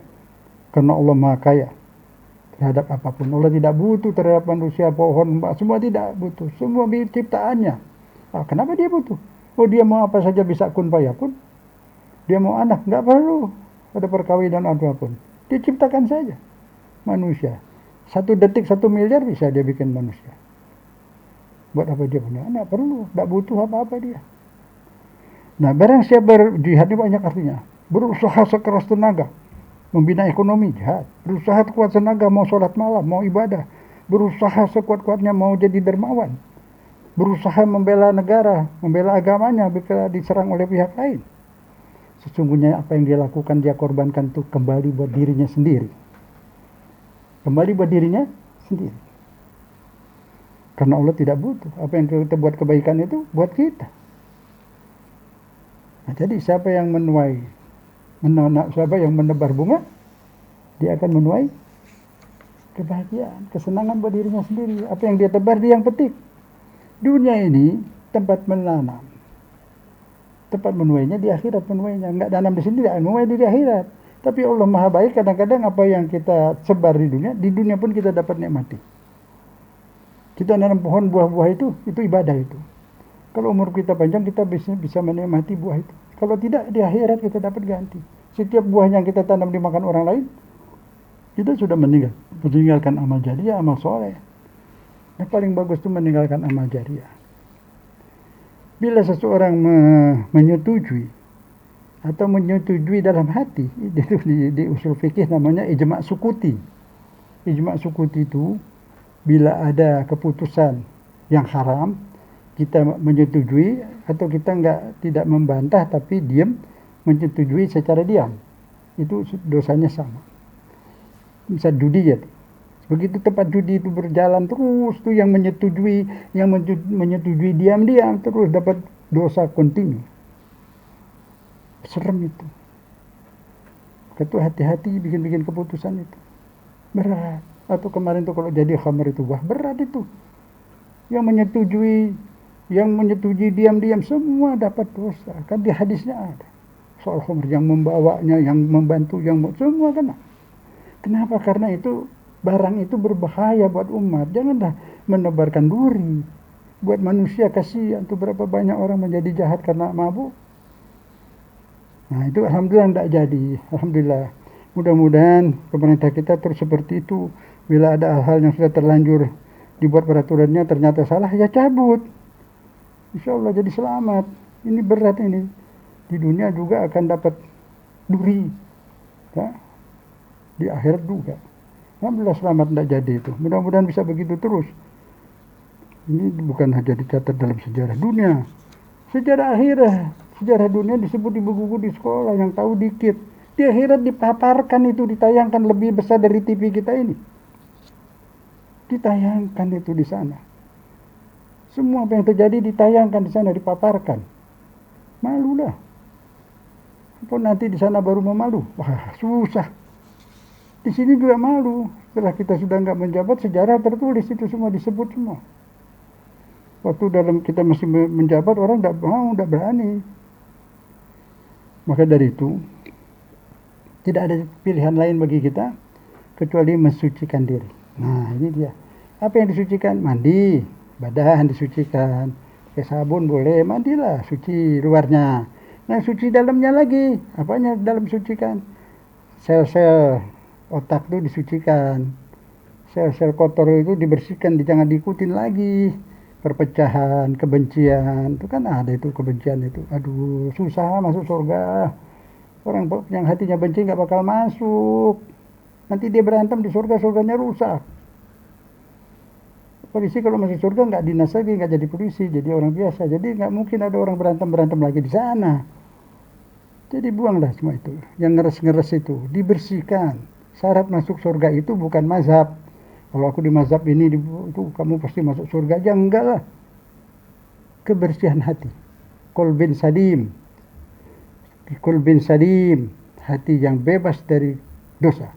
Karena Allah Maha Kaya terhadap apapun. Allah tidak butuh terhadap manusia, pohon, semua tidak butuh. Semua ciptaannya. Kenapa dia butuh? Oh, dia mau apa saja bisa kun fayakun. Dia mau anak, nggak perlu ada perkawinan apapun. Diciptakan saja manusia. 1 detik 1 miliar bisa dia bikin manusia. Buat apa dia punya anak? Perlu, tidak butuh apa-apa dia. Nah, barang siapa berjihad ini banyak artinya. Berusaha sekeras tenaga, membina ekonomi, jihad. Berusaha sekuat tenaga, mau sholat malam, mau ibadah. Berusaha sekuat-kuatnya mau jadi dermawan. Berusaha membela negara, membela agamanya bila diserang oleh pihak lain. Sesungguhnya apa yang dia lakukan, dia korbankan itu kembali buat dirinya sendiri. Kembali buat dirinya sendiri. Karena Allah tidak butuh. Apa yang kita buat kebaikan itu buat kita. Nah, jadi siapa yang menuai, siapa yang menebar bunga, dia akan menuai kebahagiaan, kesenangan buat dirinya sendiri. Apa yang dia tebar, dia yang petik. Dunia ini tempat menanam. Tempat menuainya di akhirat menuainya. Enggak tanam di sini, tidak menuai di akhirat. Tapi Allah Maha Baik, kadang-kadang apa yang kita sebar di dunia pun kita dapat nikmati. Kita nanam pohon buah-buah itu ibadah itu. Kalau umur kita panjang, kita bisa menikmati buah itu. Kalau tidak, di akhirat kita dapat ganti. Setiap buah yang kita tanam dimakan orang lain, kita sudah meninggalkan amal jariah, amal soleh. Yang paling bagus itu meninggalkan amal jariah. Bila seseorang menyetujui atau menyetujui dalam hati, itu di usul fikih namanya ijma' sukuti. Ijma' sukuti itu bila ada keputusan yang haram, kita menyetujui atau kita tidak membantah tapi diam, menyetujui secara diam. Itu dosanya sama. Misal judi ya. Begitu tempat judi itu berjalan terus tuh yang menyetujui diam-diam terus dapat dosa kontinu. Serem itu. Ketua hati-hati bikin keputusan itu. Berat. Atau kemarin tuh kalau jadi khamr itu berat itu. Yang menyetujui diam-diam semua dapat dosa. Kan di hadisnya ada. Soal khamr yang membawanya, yang membantu, yang semua kena. Kenapa? Karena itu barang itu berbahaya buat umat. Janganlah menebarkan duri. Buat manusia kasihan tuh berapa banyak orang menjadi jahat karena mabuk. Nah itu alhamdulillah tidak jadi. Alhamdulillah. Mudah-mudahan pemerintah kita terus seperti itu. Bila ada hal-hal yang sudah terlanjur dibuat peraturannya ternyata salah, ya cabut. Insya Allah jadi selamat. Ini berat ini. Di dunia juga akan dapat duri. Ya. Di akhirat juga. Alhamdulillah selamat tidak jadi itu. Mudah-mudahan bisa begitu terus. Ini bukan hanya dicatat dalam sejarah dunia. Sejarah akhirat. Sejarah dunia disebut di buku-buku di sekolah yang tahu dikit. Di akhirat dipaparkan itu, ditayangkan lebih besar dari TV kita ini. Ditayangkan itu di sana. Semua apa yang terjadi ditayangkan di sana, dipaparkan. Malulah. Apa nanti di sana baru memalu? Wah, susah. Di sini juga malu. Setelah kita sudah nggak menjabat, sejarah tertulis itu semua disebut semua. Waktu dalam kita masih menjabat, orang nggak mau, nggak berani. Maka dari itu, tidak ada pilihan lain bagi kita kecuali mensucikan diri. Nah, ini dia. Apa yang disucikan? Mandi, badan disucikan. Pakai sabun boleh, mandilah, suci luarnya. Nah, suci dalamnya lagi. Apanya dalam sucikan? Sel-sel otak itu disucikan. Sel-sel kotor itu dibersihkan, jangan diikutin lagi. Perpecahan, kebencian, itu kan ada itu kebencian itu. Aduh, susah masuk surga. Orang yang hatinya benci nggak bakal masuk. Nanti dia berantem di surga, surganya rusak. Polisi kalau masuk surga nggak dinas lagi, nggak jadi polisi, jadi orang biasa. Jadi nggak mungkin ada orang berantem lagi di sana. Jadi buanglah semua itu. Yang ngeres-ngeres itu dibersihkan. Syarat masuk surga itu bukan mazhab. Kalau aku di mazhab ini, itu kamu pasti masuk surga aja. Enggak lah. Kebersihan hati. Qalbin salim. Qalbin salim. Hati yang bebas dari dosa.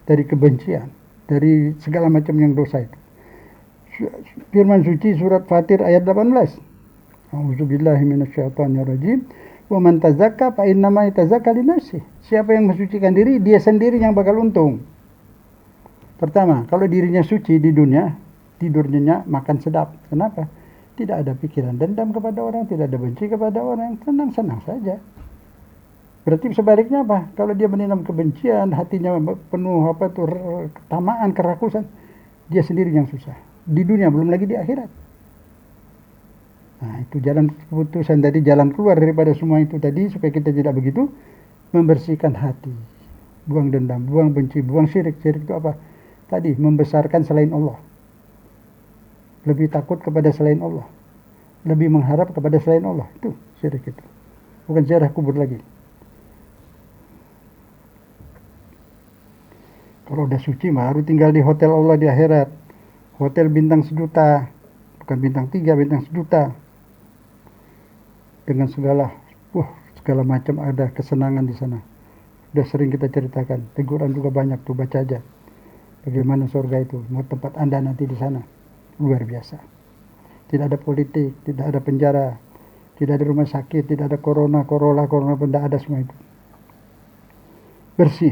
Dari kebencian. Dari segala macam yang dosa itu. Firman suci surat Fatir ayat 18. A'udzubillahi minasyaitonirrajim. Wa man tazakka fa innama yatazakka li nafsihi. Siapa yang mensucikan diri, dia sendiri yang bakal untung. Pertama, kalau dirinya suci di dunia, tidurnya nyenyak, makan sedap. Kenapa? Tidak ada pikiran dendam kepada orang, tidak ada benci kepada orang, senang-senang saja. Berarti sebaliknya apa? Kalau dia menanam kebencian, hatinya penuh ketamaan, kerakusan, Dia sendiri yang susah. Di dunia, belum lagi di akhirat. Nah, itu jalan keputusan tadi, jalan keluar daripada semua itu tadi, supaya kita tidak begitu, membersihkan hati. Buang dendam, buang benci, buang syirik. Syirik itu apa? Tadi, membesarkan selain Allah. Lebih takut kepada selain Allah. Lebih mengharap kepada selain Allah. Itu syirik itu. Bukan ziarah kubur lagi. Kalau udah suci baru tinggal di hotel Allah di akhirat. Hotel bintang 1 juta. Bukan bintang 3, bintang 1 juta. Dengan segala macam ada kesenangan di sana. Sudah sering kita ceritakan. Teguran juga banyak tuh, baca aja. Bagaimana surga itu, mau tempat Anda nanti di sana. Luar biasa. Tidak ada politik, tidak ada penjara, tidak ada rumah sakit, tidak ada corona, tidak ada semua itu. Bersih.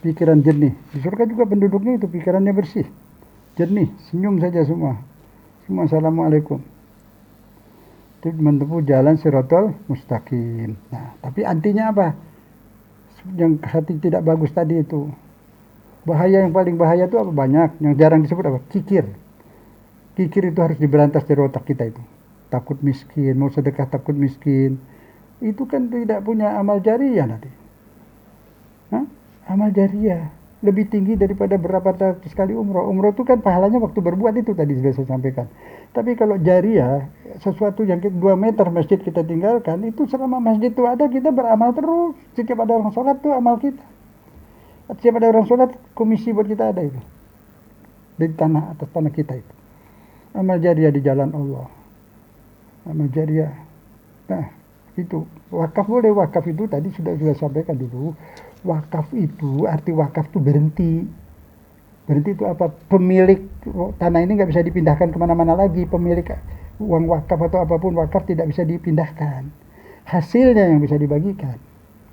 Pikiran jernih. Di surga juga penduduknya itu pikirannya bersih. Jernih, senyum saja semua. Semua assalamualaikum. Itu menempuh jalan Shiratal Mustaqim. Nah, tapi antinya apa? Yang hati tidak bagus tadi itu. Bahaya yang paling bahaya itu apa? Banyak. Yang jarang disebut apa? Kikir. Kikir itu harus diberantas dari otak kita itu. Takut miskin, mau sedekah takut miskin. Itu kan tidak punya amal jariah nanti. Hah? Amal jariah lebih tinggi daripada berapa ratus kali umroh. Umroh itu kan pahalanya waktu berbuat itu tadi sudah saya sampaikan. Tapi kalau jariah, sesuatu yang 2 meter masjid kita tinggalkan, itu selama masjid itu ada kita beramal terus. Setiap ada orang sholat itu amal kita. Setiap ada orang sholat, komisi buat kita ada itu. Di tanah, atas tanah kita itu. Amal jariah di jalan Allah. Amal jariah. Nah, itu. Wakaf boleh, wakaf itu tadi sudah sampaikan dulu. Wakaf itu, arti wakaf itu berhenti. Berhenti itu apa? Pemilik tanah ini nggak bisa dipindahkan kemana-mana lagi. Pemilik uang wakaf atau apapun wakaf tidak bisa dipindahkan. Hasilnya yang bisa dibagikan.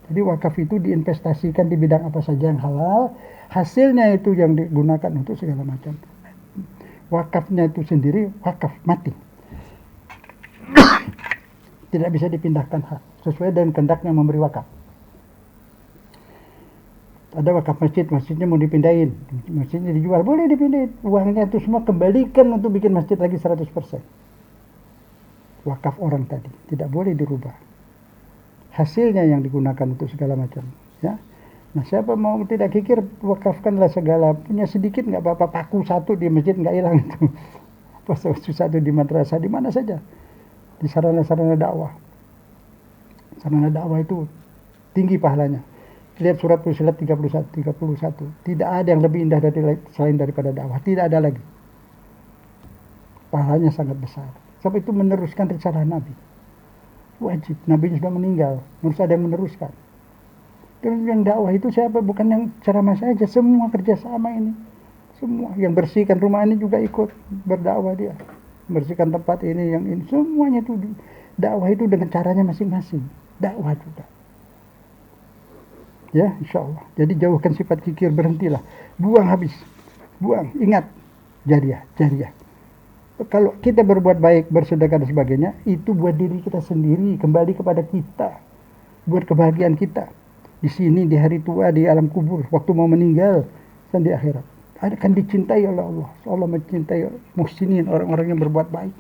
Jadi wakaf itu diinvestasikan di bidang apa saja yang halal. Hasilnya itu yang digunakan untuk segala macam. Wakafnya itu sendiri wakaf mati. Tidak bisa dipindahkan hak. Sesuai dengan kehendak yang memberi wakaf. Ada wakaf masjid, masjidnya mau dipindahin, masjidnya dijual, boleh dipindahin. Uangnya itu semua kembalikan untuk bikin masjid lagi 100%. Wakaf orang tadi, tidak boleh dirubah. Hasilnya yang digunakan untuk segala macam. Ya. Nah, siapa mau tidak kikir, wakafkanlah segala. Punya sedikit nggak apa-apa, paku 1 di masjid nggak hilang itu. Paku 1 di madrasah, di mana saja. Di sarana-sarana dakwah. Sarana dakwah itu tinggi pahalanya. Lihat surat Fussilat 31. Tidak ada yang lebih indah selain daripada dakwah. Tidak ada lagi. Pahalanya sangat besar. Sebab itu meneruskan risalah Nabi. Wajib. Nabi sudah meninggal. Harus ada yang meneruskan. Terus yang dakwah itu siapa? Bukan yang ceramah saja. Semua kerjasama ini. Semua. Yang bersihkan rumah ini juga ikut berdakwah dia. Bersihkan tempat ini, yang ini. Semuanya itu. Dakwah itu dengan caranya masing-masing. Dakwah juga. Ya, insya Allah. Jadi jauhkan sifat kikir, berhentilah. Buang habis. Buang. Ingat. Jariah. Kalau kita berbuat baik, bersedekah dan sebagainya, itu buat diri kita sendiri. Kembali kepada kita. Buat kebahagiaan kita. Di sini, di hari tua, di alam kubur. Waktu mau meninggal. Dan di akhirat. Akan dicintai oleh Allah. Allah mencintai muhsinin, orang-orang yang berbuat baik.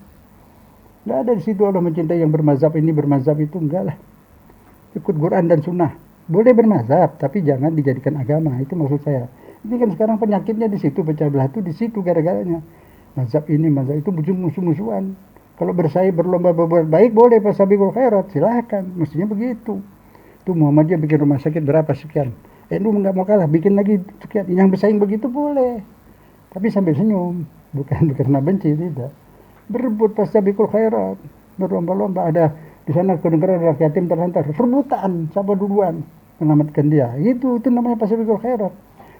Tidak ada di situ Allah mencintai yang bermazhab ini, bermazhab itu. Enggak lah. Ikut Quran dan Sunnah. Boleh bermazhab, tapi jangan dijadikan agama. Itu maksud saya. Ini kan sekarang penyakitnya di situ, pecah belah itu di situ gara-garanya. Mazhab ini, mazhab itu musuh-musuhan. Kalau bersaing berlomba berbuat baik boleh pas sabiqul khairat, silahkan. Mestinya begitu. Tuh Muhammadiyah bikin rumah sakit berapa sekian. NU nggak mau kalah, bikin lagi sekian. Yang bersaing begitu boleh. Tapi sambil senyum, bukan karena benci, tidak. Berebut pas sabiqul khairat, berlomba-lomba. Ada di sana kedengaran anak yatim terlantar, rebutan, siapa duluan menyelamatkan dia. Itu namanya pasabiqul khairat.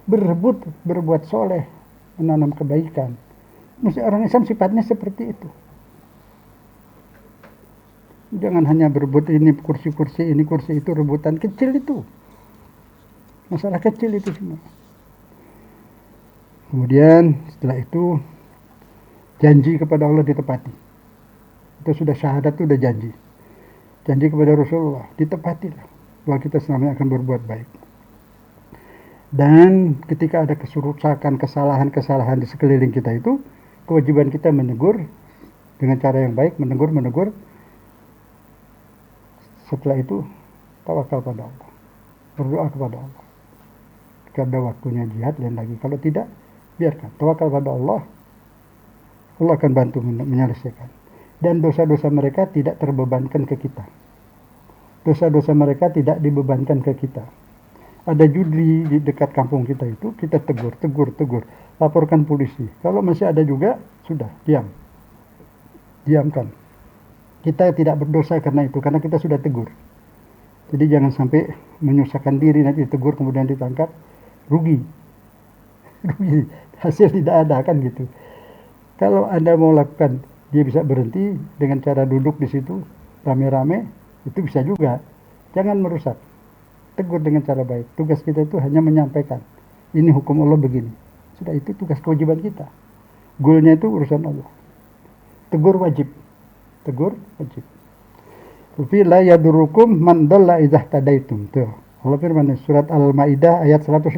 Berebut, berbuat soleh, menanam kebaikan. Mesti orang Islam sifatnya seperti itu. Jangan hanya berebut ini kursi-kursi, ini kursi itu, rebutan kecil itu. Masalah kecil itu semua. Kemudian setelah itu janji kepada Allah ditepati. Itu sudah syahadat, itu sudah janji. Janji kepada Rasulullah ditepatilah bahwa kita selamanya akan berbuat baik. Dan ketika ada kesurusakan, kesalahan-kesalahan di sekeliling kita itu, kewajiban kita menegur dengan cara yang baik, menegur. Setelah itu, tawakal pada Allah. Berdoa kepada Allah. Jika ada waktunya jihad, lain lagi. Kalau tidak, biarkan. Tawakal pada Allah. Allah akan bantu menyelesaikan. Dan dosa-dosa mereka tidak terbebankan ke kita. Dosa-dosa mereka tidak dibebankan ke kita. Ada judi di dekat kampung kita itu, kita tegur. Laporkan polisi. Kalau masih ada juga, sudah, diamkan. Kita tidak berdosa karena itu, karena kita sudah tegur. Jadi jangan sampai menyusahkan diri, nanti ditegur kemudian ditangkap, rugi. Hasil tidak ada, kan gitu. Kalau Anda mau lakukan, dia bisa berhenti dengan cara duduk di situ rame-rame, itu bisa juga. Jangan merusak. Tegur dengan cara baik. Tugas kita itu hanya menyampaikan, ini hukum Allah begini. Sudah, itu tugas kewajiban kita. Goalnya itu urusan Allah. Tegur wajib. Tapi la yadurukum man dalla idza tadaitum. Tuh. Allah firman surat Al-Maidah ayat 105.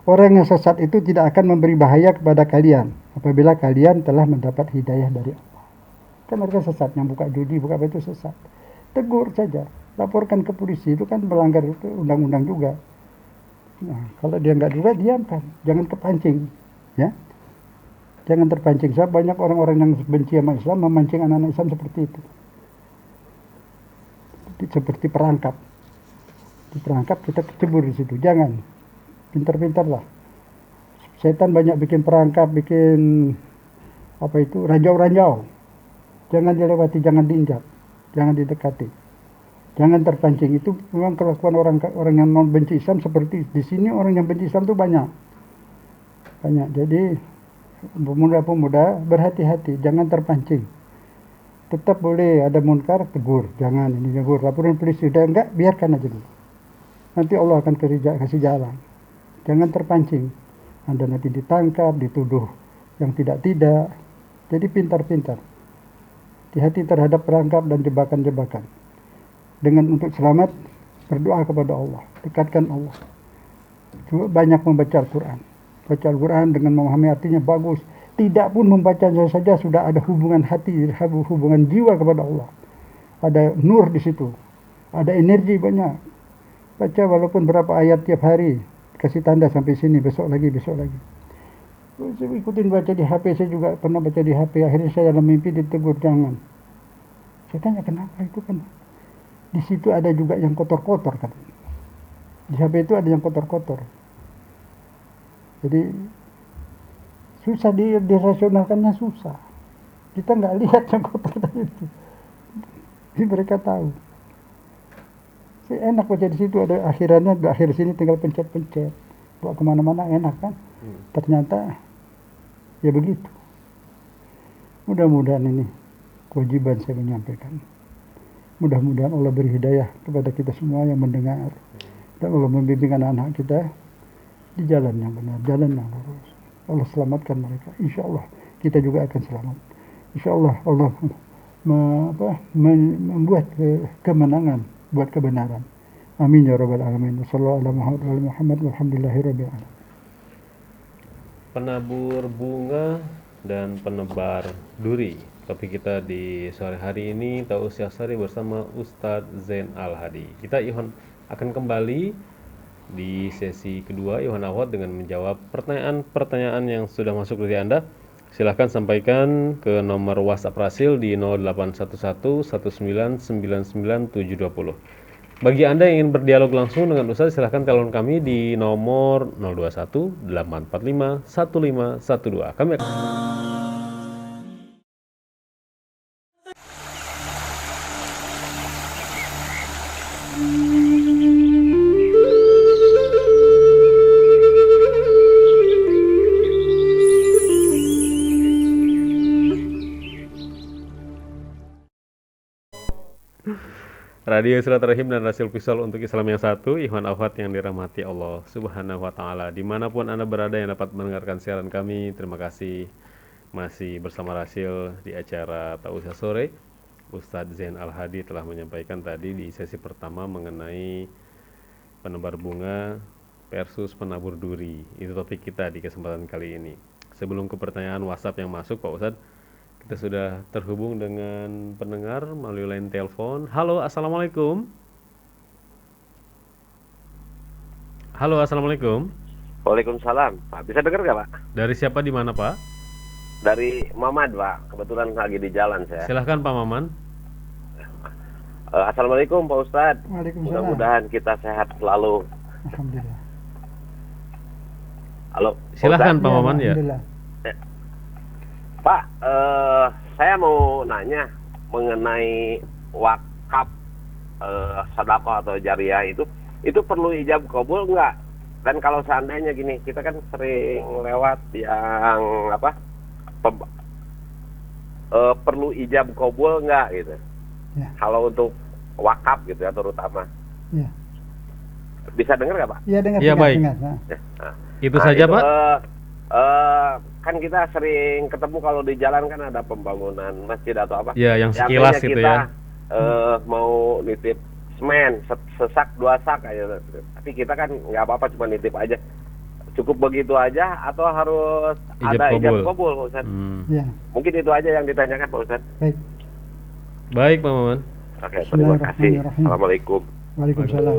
Orang yang sesat itu tidak akan memberi bahaya kepada kalian apabila kalian telah mendapat hidayah dari Allah. Kan mereka sesat, yang buka judi, buka apa itu sesat. Tegur saja, laporkan ke polisi, itu kan melanggar undang-undang juga. Nah, kalau dia nggak juga, diamkan, jangan kepancing, ya. Jangan terpancing. Sebab banyak orang-orang yang benci sama Islam memancing anak-anak Islam seperti itu. Seperti perangkap. Di perangkap kita kecebur di situ. Jangan. Pintar-pintarlah. Setan banyak bikin perangkap, bikin ranjau-ranjau. Jangan dilewati, jangan diinjak, jangan didekati. Jangan terpancing. Itu memang kelakuan orang yang non benci Islam seperti di sini. Orang yang benci Islam itu banyak. Jadi pemuda-pemuda berhati-hati, jangan terpancing. Tetap boleh ada munkar, tegur, jangan ini tegur, laporan polisi. Udah enggak, biarkan aja dulu. Nanti Allah akan kasih jalan. Jangan terpancing. Anda nanti ditangkap, dituduh yang tidak-tidak. Jadi pintar-pintar. Hati-hati terhadap perangkap dan jebakan-jebakan. Dengan untuk selamat, berdoa kepada Allah, dekatkan Allah. Juga banyak membaca Al-Quran. Baca Al-Quran dengan memahami artinya bagus. Tidak pun membacanya saja sudah ada hubungan hati, hubungan jiwa kepada Allah. Ada nur di situ. Ada energi banyak. Baca walaupun berapa ayat tiap hari. Kasih tanda sampai sini, besok lagi. Saya ikutin baca di HP, saya juga pernah baca di HP. Akhirnya saya dalam mimpi ditegur, jangan. Saya tanya kenapa itu kan. Di situ ada juga yang kotor-kotor kan. Di HP itu ada yang kotor-kotor. Jadi susah dirasionalkannya, susah. Kita nggak lihat yang kotor tadi itu. Jadi mereka tahu. Enak baca di situ, ada akhirannya, di akhir sini tinggal pencet-pencet. Bawa kemana-mana enak kan. Ternyata ya begitu. Mudah-mudahan ini kewajiban saya menyampaikan. Mudah-mudahan Allah beri hidayah kepada kita semua yang mendengar. Dan Allah membimbing anak-anak kita di jalan yang benar, jalan yang lurus. Allah selamatkan mereka. Insya Allah kita juga akan selamat. Insya Allah Allah membuat kemenangan buat kebenaran. Amin ya rabbal alamin. Wassallallahu ala Muhammad walhamdulillahirabbil alamin. Penabur bunga dan penebar duri. Topik kita di sore hari ini Tausiah Sari bersama Ustadz Zain Al-Hadi. Kita akan kembali di sesi kedua Yohan Awad dengan menjawab pertanyaan-pertanyaan yang sudah masuk dari Anda. Silahkan sampaikan ke nomor WhatsApp Rasil di 0811-1999720. Bagi Anda yang ingin berdialog langsung dengan Ustaz, silahkan telepon kami di nomor 021-845-1512. Kami akan... Radio Silaturahim dan Rasil Pisol untuk Islam yang satu, Ikhwan Afat yang dirahmati Allah Subhanahu wa Ta'ala. Dimanapun Anda berada yang dapat mendengarkan siaran kami, terima kasih masih bersama Rasil di acara Tausiah Sore. Ustadz Zain Al-Hadi telah menyampaikan tadi di sesi pertama mengenai penebar bunga versus penabur duri. Itu topik kita di kesempatan kali ini. Sebelum ke pertanyaan WhatsApp yang masuk, Pak Ustadz, kita sudah terhubung dengan pendengar melalui line telepon. Halo, assalamualaikum. Halo, assalamualaikum. Waalaikumsalam. Pak, bisa dengar nggak, Pak? Dari siapa di mana, Pak? Dari Mamad, Pak. Kebetulan lagi di jalan saya. Silahkan, Pak Maman. Assalamualaikum, Pak Ustadz. Waalaikumsalam. Mudah-mudahan kita sehat selalu. Alhamdulillah. Halo. Silahkan, Ustadz. Pak Maman ya. Alhamdulillah. Pak, saya mau nanya mengenai wakaf sedekah atau jariah itu perlu ijab kabul nggak? Dan kalau seandainya gini, kita kan sering lewat yang perlu ijab kabul nggak gitu? Ya. Kalau untuk wakaf gitu ya terutama. Ya. Bisa dengar nggak, Pak? Iya dengar. Iya, baik. Dengar. Nah. Nah, Itu saja, Pak. Kan kita sering ketemu kalau di jalan kan ada pembangunan masjid atau apa. Ya, yang Ya, sekilas artinya gitu kita, ya. mau nitip semen, sesak 2 sak aja. Tapi kita kan nggak apa-apa, cuma nitip aja. Cukup begitu aja atau harus Ijab ada ijab qabul. kabul, Pak Ustadz? Ya, Mungkin itu aja yang ditanyakan, Pak Ustadz. baik. Baik, Pak Maman. Oke, terima kasih. Bismillahirrahmanirrahim. Assalamualaikum. Waalaikumsalam.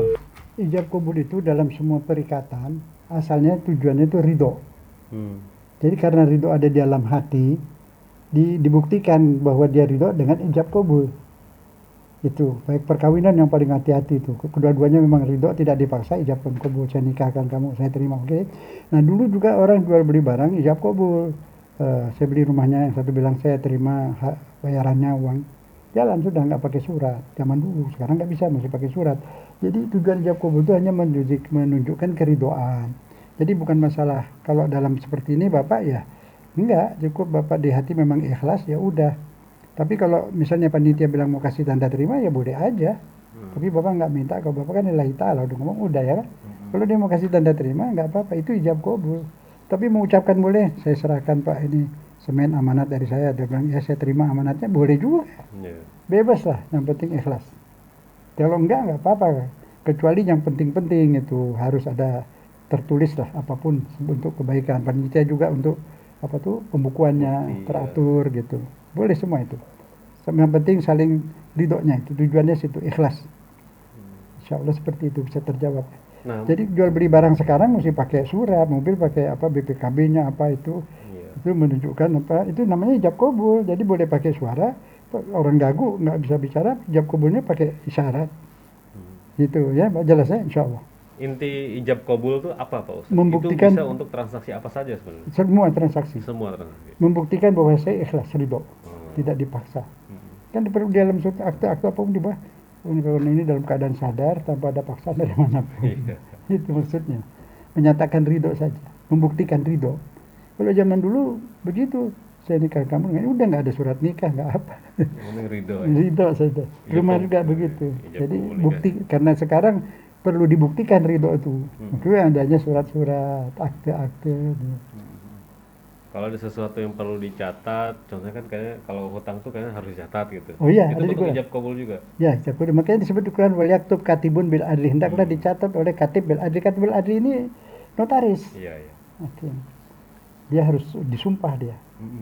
Ijab kabul itu dalam semua perikatan asalnya tujuannya itu ridho. Jadi karena ridho ada di dalam hati, dibuktikan bahwa dia ridho dengan ijab kabul. Itu baik perkawinan yang paling hati-hati itu. Kedua-duanya memang ridho, tidak dipaksa, ijab kabul. Saya nikahkan kamu, saya terima, oke. Nah dulu juga orang jual beli barang ijab kabul. Saya beli rumahnya, yang satu bilang saya terima bayarannya uang. Jalan sudah, nggak pakai surat. Zaman dulu, sekarang nggak bisa, masih pakai surat. Jadi tujuan ijab kabul itu hanya menunjukkan keridoan. Jadi bukan masalah kalau dalam seperti ini Bapak ya enggak, cukup Bapak di hati memang ikhlas ya udah. Tapi kalau misalnya panitia bilang mau kasih tanda terima ya boleh aja. Tapi Bapak nggak minta, kalau Bapak kan lillahi ta'ala udah ngomong udah ya kan. Kalau dia mau kasih tanda terima nggak apa-apa, itu ijab kabul. Tapi mengucapkan boleh, saya serahkan Pak ini semen amanat dari saya. Dia bilang ya saya terima amanatnya, boleh juga. Bebas lah, yang penting ikhlas. Kalau enggak apa-apa. Kecuali yang penting-penting itu harus ada tertulis lah apapun untuk kebaikan. Panitia juga untuk pembukuannya teratur gitu. Boleh semua itu. Yang penting saling ridhonya itu, tujuannya situ ikhlas. Insya Allah seperti itu bisa terjawab. Nah, Jadi jual beli barang sekarang mesti pakai surat, mobil pakai BPKB-nya itu menunjukkan itu namanya ijab kabul. Jadi boleh pakai suara, orang gagu nggak bisa bicara, ijab kabulnya pakai isyarat. Gitu ya, jelas ya insya Allah. inti ijab kabul itu apa, Pak Ustadz? Membuktikan- Itu bisa untuk transaksi apa saja sebenarnya? Semua transaksi. Semua transaksi. Membuktikan bahwa saya ikhlas ridho, tidak dipaksa. Kan perlu di dalam suatu akte-akte apapun dibahas. Ini dalam keadaan sadar tanpa ada paksaan dari manapun. Iya. Itu maksudnya. Menyatakan ridho saja, membuktikan ridho. Kalau zaman dulu begitu, saya nikah kamu, udah nggak ada surat nikah, nggak apa. Yang penting ridho ya. Ridho saja. Rumah juga begitu. Jadi bukti karena sekarang perlu dibuktikan ridho itu. Makanya adanya surat-surat, akte-akte. Kalau ada sesuatu yang perlu dicatat, contohnya kan kayaknya kalau hutang tuh kayaknya harus dicatat gitu. Oh iya, Itu ada di untuk Quran. ijab kabul juga. Ya, makanya disebut di Quran wal yaktub katibun bil adli. Hendaklah dicatat oleh katib bil adli. Katib bil adli ini notaris. Iya, iya. Oke. Dia harus disumpah dia.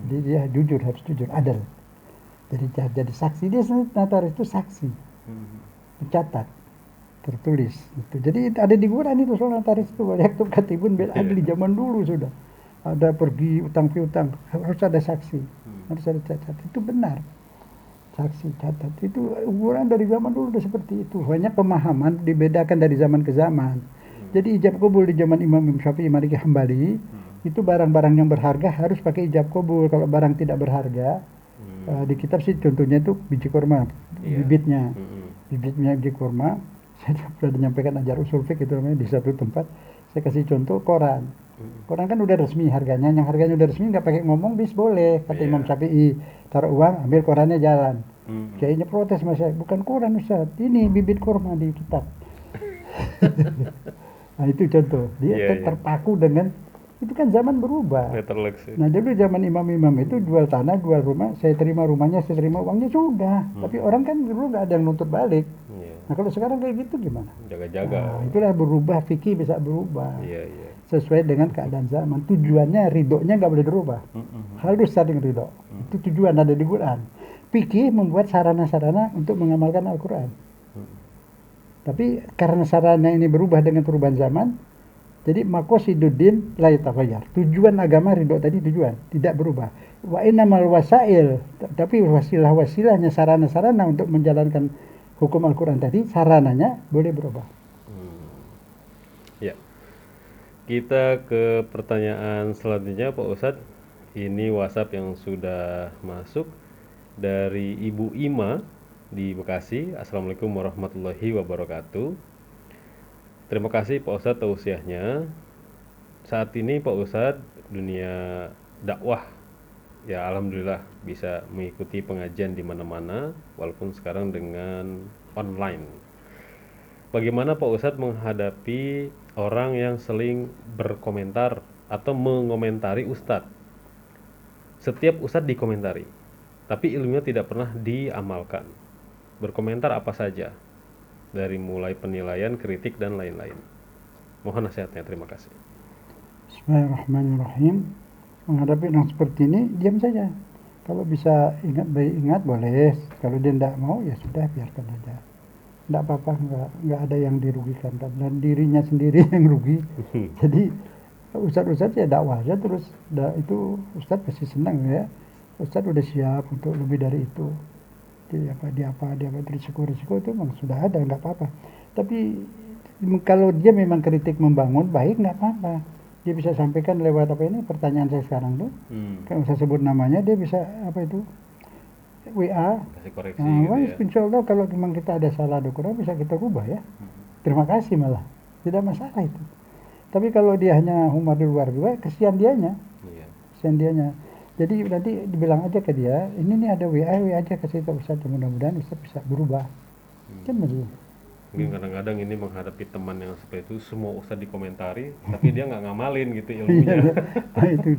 Dia jujur, harus jujur, adil. Jadi saksi, dia notaris itu saksi. Mencatat, tertulis. Gitu. Jadi ada di Quran itu soal notaris itu wal yaktub katibun bil adli zaman dulu sudah. Ada pergi utang piutang, harus ada saksi. Harus ada catat. Itu benar. Saksi, catat. Itu ukuran dari zaman dulu udah seperti itu. Hanya pemahaman dibedakan dari zaman ke zaman. Jadi ijab kabul di zaman Imam Syafi'i Maliki Hambali itu barang-barang yang berharga harus pakai ijab kabul. Kalau barang tidak berharga di kitab sih contohnya itu biji kurma, bibitnya biji kurma. Saya pernah menyampaikan ajar usul fiqh itu namanya di satu tempat. Saya kasih contoh koran. Koran kan udah resmi harganya, yang harganya udah resmi nggak pakai ngomong bis boleh kata Imam Syafi'i. Taruh uang, ambil korannya jalan. Kayaknya protes mas saya, bukan koran Ustaz, ini bibit kurma di kitab. Nah itu contoh, dia terpaku dengan itu kan zaman berubah. Nah dulu zaman imam-imam itu jual tanah, jual rumah, saya terima rumahnya, saya terima uangnya sudah. Tapi orang kan dulu nggak ada yang nuntut balik. Nah kalau sekarang kayak gitu gimana? Jaga-jaga. Nah, itulah berubah, fikih bisa berubah Iya, iya. sesuai dengan keadaan zaman. Tujuannya, ridhonya nggak boleh dirubah. Harus saling ridho. Itu tujuan ada di Quran. Fikih membuat sarana-sarana untuk mengamalkan Al-Quran. Tapi karena sarana ini berubah dengan perubahan zaman, jadi maqasiduddin la yataghayyar. Tujuan agama ridho tadi tujuan, tidak berubah. Wa innamal wasail, tapi wasilah-wasilahnya, sarana-sarana untuk menjalankan hukum Al-Quran tadi, sarananya boleh berubah. Ya. Kita ke pertanyaan selanjutnya Pak Ustadz. Ini WhatsApp yang sudah masuk dari Ibu Ima di Bekasi. Assalamualaikum warahmatullahi wabarakatuh. Terima kasih Pak Ustadz tausiahnya. Saat ini Pak Ustadz, dunia dakwah ya alhamdulillah bisa mengikuti pengajian di mana-mana walaupun sekarang dengan online. Bagaimana Pak Ustadz menghadapi orang yang sering berkomentar atau mengomentari Ustadz? Setiap Ustadz dikomentari, tapi ilmunya tidak pernah diamalkan. Berkomentar apa saja, dari mulai penilaian, kritik, dan lain-lain. Mohon nasihatnya, terima kasih. Bismillahirrahmanirrahim. Menghadapi orang seperti ini, diam saja. Kalau bisa ingat baik ingat boleh. Kalau dia tidak mau ya sudah biarkan saja. Tidak apa-apa, nggak ada yang dirugikan dan dirinya sendiri yang rugi. Jadi Ustadz ya dakwah aja terus. Itu Ustadz pasti senang ya. Ustadz udah siap untuk lebih dari itu. Jadi apa risiko itu memang sudah ada, nggak apa-apa. Tapi kalau dia memang kritik membangun baik nggak apa-apa. Dia bisa sampaikan lewat apa ini pertanyaan saya sekarang tuh. Kalau saya sebut namanya dia bisa apa itu WA. Kasih koreksi Nah, gitu ya. insya Allah kalau memang kita ada salah dokumen bisa kita rubah ya. Terima kasih malah. Tidak masalah itu. Tapi kalau dia hanya humor di luar juga, kesian dianya. Iya. Kesian dianya. Jadi nanti dibilang aja ke dia, ini nih ada WA aja kasih tahu Ustaz, mudah-mudahan Ustaz bisa berubah. Kan begitu. Mungkin kadang-kadang ini menghadapi teman yang seperti itu, semua Ustadz dikomentari, tapi dia nggak ngamalin gitu ilmunya. Nah, itu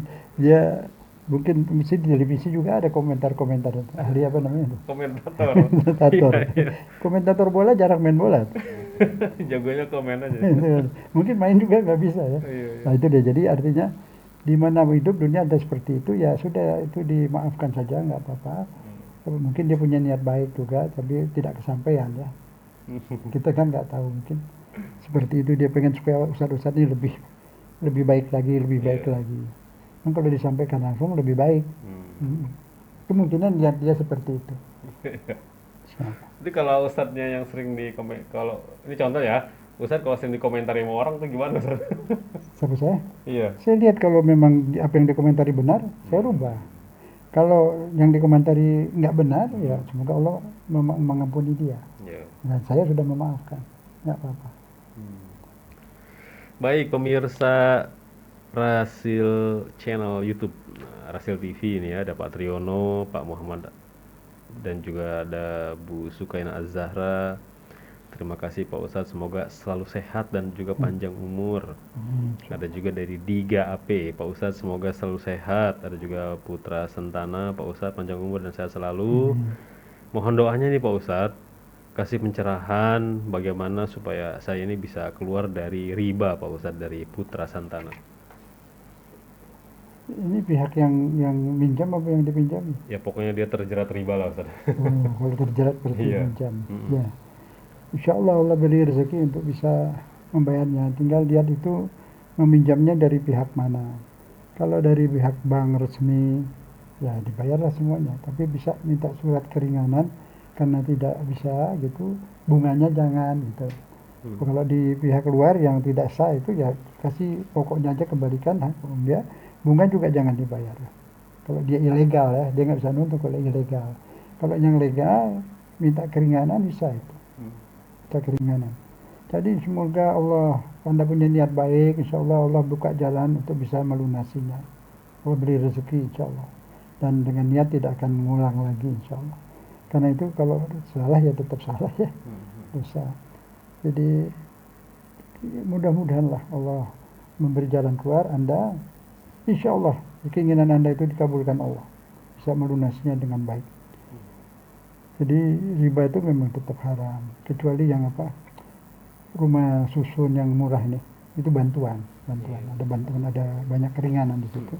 dia mungkin mesti di televisi juga ada komentar-komentar ahli apa namanya itu? Komentator. Komentator. Iya, iya. Komentator bola jarang main bola. Jagonya komen aja. Mungkin main juga nggak bisa ya. Iya, iya. Nah itu dia. Jadi artinya di mana hidup dunia ada seperti itu ya sudah itu dimaafkan saja nggak apa-apa. Mungkin dia punya niat baik juga tapi tidak kesampaian ya. Kita kan nggak tahu mungkin seperti itu dia pengen supaya ustadz ini lebih baik lagi lagi. Kan kalau disampaikan langsung lebih baik. Kemungkinan niat dia seperti itu. Jadi kalau ustadznya yang sering kalau ini contoh ya, ustadz kalau sering dikomentari sama orang tuh gimana Ustadz? Siapa saya? Iya. Saya lihat kalau memang apa yang dikomentari benar, saya rubah. Kalau yang dikomentari nggak benar, ya semoga Allah mengampuni dia. Iya. Dan saya sudah memaafkan, nggak apa-apa. Baik pemirsa Rasil channel YouTube Rasil TV ini ya, ada Pak Triyono, Pak Muhammad, dan juga ada Bu Sukaina Az-Zahra. Terima kasih Pak Ustadz, semoga selalu sehat dan juga panjang umur. Ada juga dari Diga AP, Pak Ustadz semoga selalu sehat. Ada juga Putra Sentana, Pak Ustadz panjang umur dan sehat selalu. Mohon doanya nih Pak Ustadz, kasih pencerahan bagaimana supaya saya ini bisa keluar dari riba Pak Ustadz, dari Putra Santana. Ini pihak yang minjam apa yang dipinjami? Ya pokoknya dia terjerat riba lah Ustadz. Oh, kalau terjerat berarti Iya. minjam. Ya. Insya Allah Allah beri rezeki untuk bisa membayarnya. Tinggal lihat itu meminjamnya dari pihak mana. Kalau dari pihak bank resmi, ya dibayarlah semuanya. Tapi bisa minta surat keringanan karena tidak bisa gitu, bunganya jangan gitu. Kalau di pihak luar yang tidak sah itu ya kasih pokoknya aja kembalikan, dia bunga juga jangan dibayar. Kalau dia ilegal ya, dia nggak bisa nuntut kalau ilegal. Kalau yang legal minta keringanan bisa itu. Keringanan. Jadi semoga Allah, Anda punya niat baik, insya Allah Allah buka jalan untuk bisa melunasinya. Allah beri rezeki insya Allah. Dan dengan niat tidak akan mengulang lagi insya Allah. Karena itu kalau salah ya tetap salah ya, dosa. Jadi mudah-mudahanlah Allah memberi jalan keluar Anda. Insya Allah keinginan Anda itu dikabulkan Allah. Bisa melunasinya dengan baik. Jadi riba itu memang tetap haram, kecuali yang rumah susun yang murah ini, itu bantuan, ada bantuan, ada banyak keringanan di situ.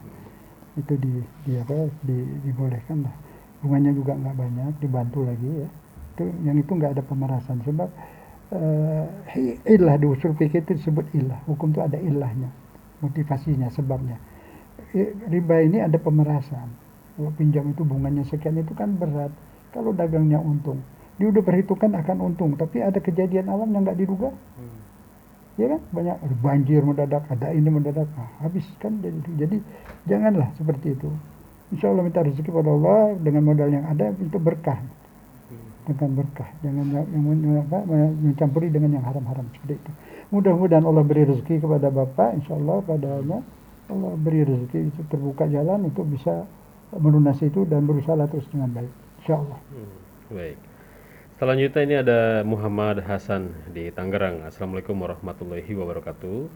Itu dibolehkan lah. Bunganya juga nggak banyak, dibantu lagi ya. Itu nggak ada pemerasan, sebab ilah di usul fikih itu disebut ilah. Hukum itu ada ilahnya, motivasinya, sebabnya. Riba ini ada pemerasan. Kalau pinjam itu bunganya sekian, itu kan berat. Kalau dagangnya untung, dia udah perhitungkan akan untung, tapi ada kejadian alam yang nggak diduga, ya kan? Banyak banjir mendadak, ada ini mendadak, habis kan. Jadi janganlah seperti itu. Insya Allah minta rezeki pada Allah dengan modal yang ada, itu berkah, dengan berkah. Jangan yang mencampuri dengan yang haram-haram seperti itu. Mudah-mudahan Allah beri rezeki kepada Bapak, insya Allah padanya Allah beri rezeki, itu terbuka jalan untuk bisa melunasi itu dan berusaha terus dengan baik. InsyaAllah. Baik. Selanjutnya ini ada Muhammad Hasan di Tangerang. Assalamualaikum warahmatullahi wabarakatuh.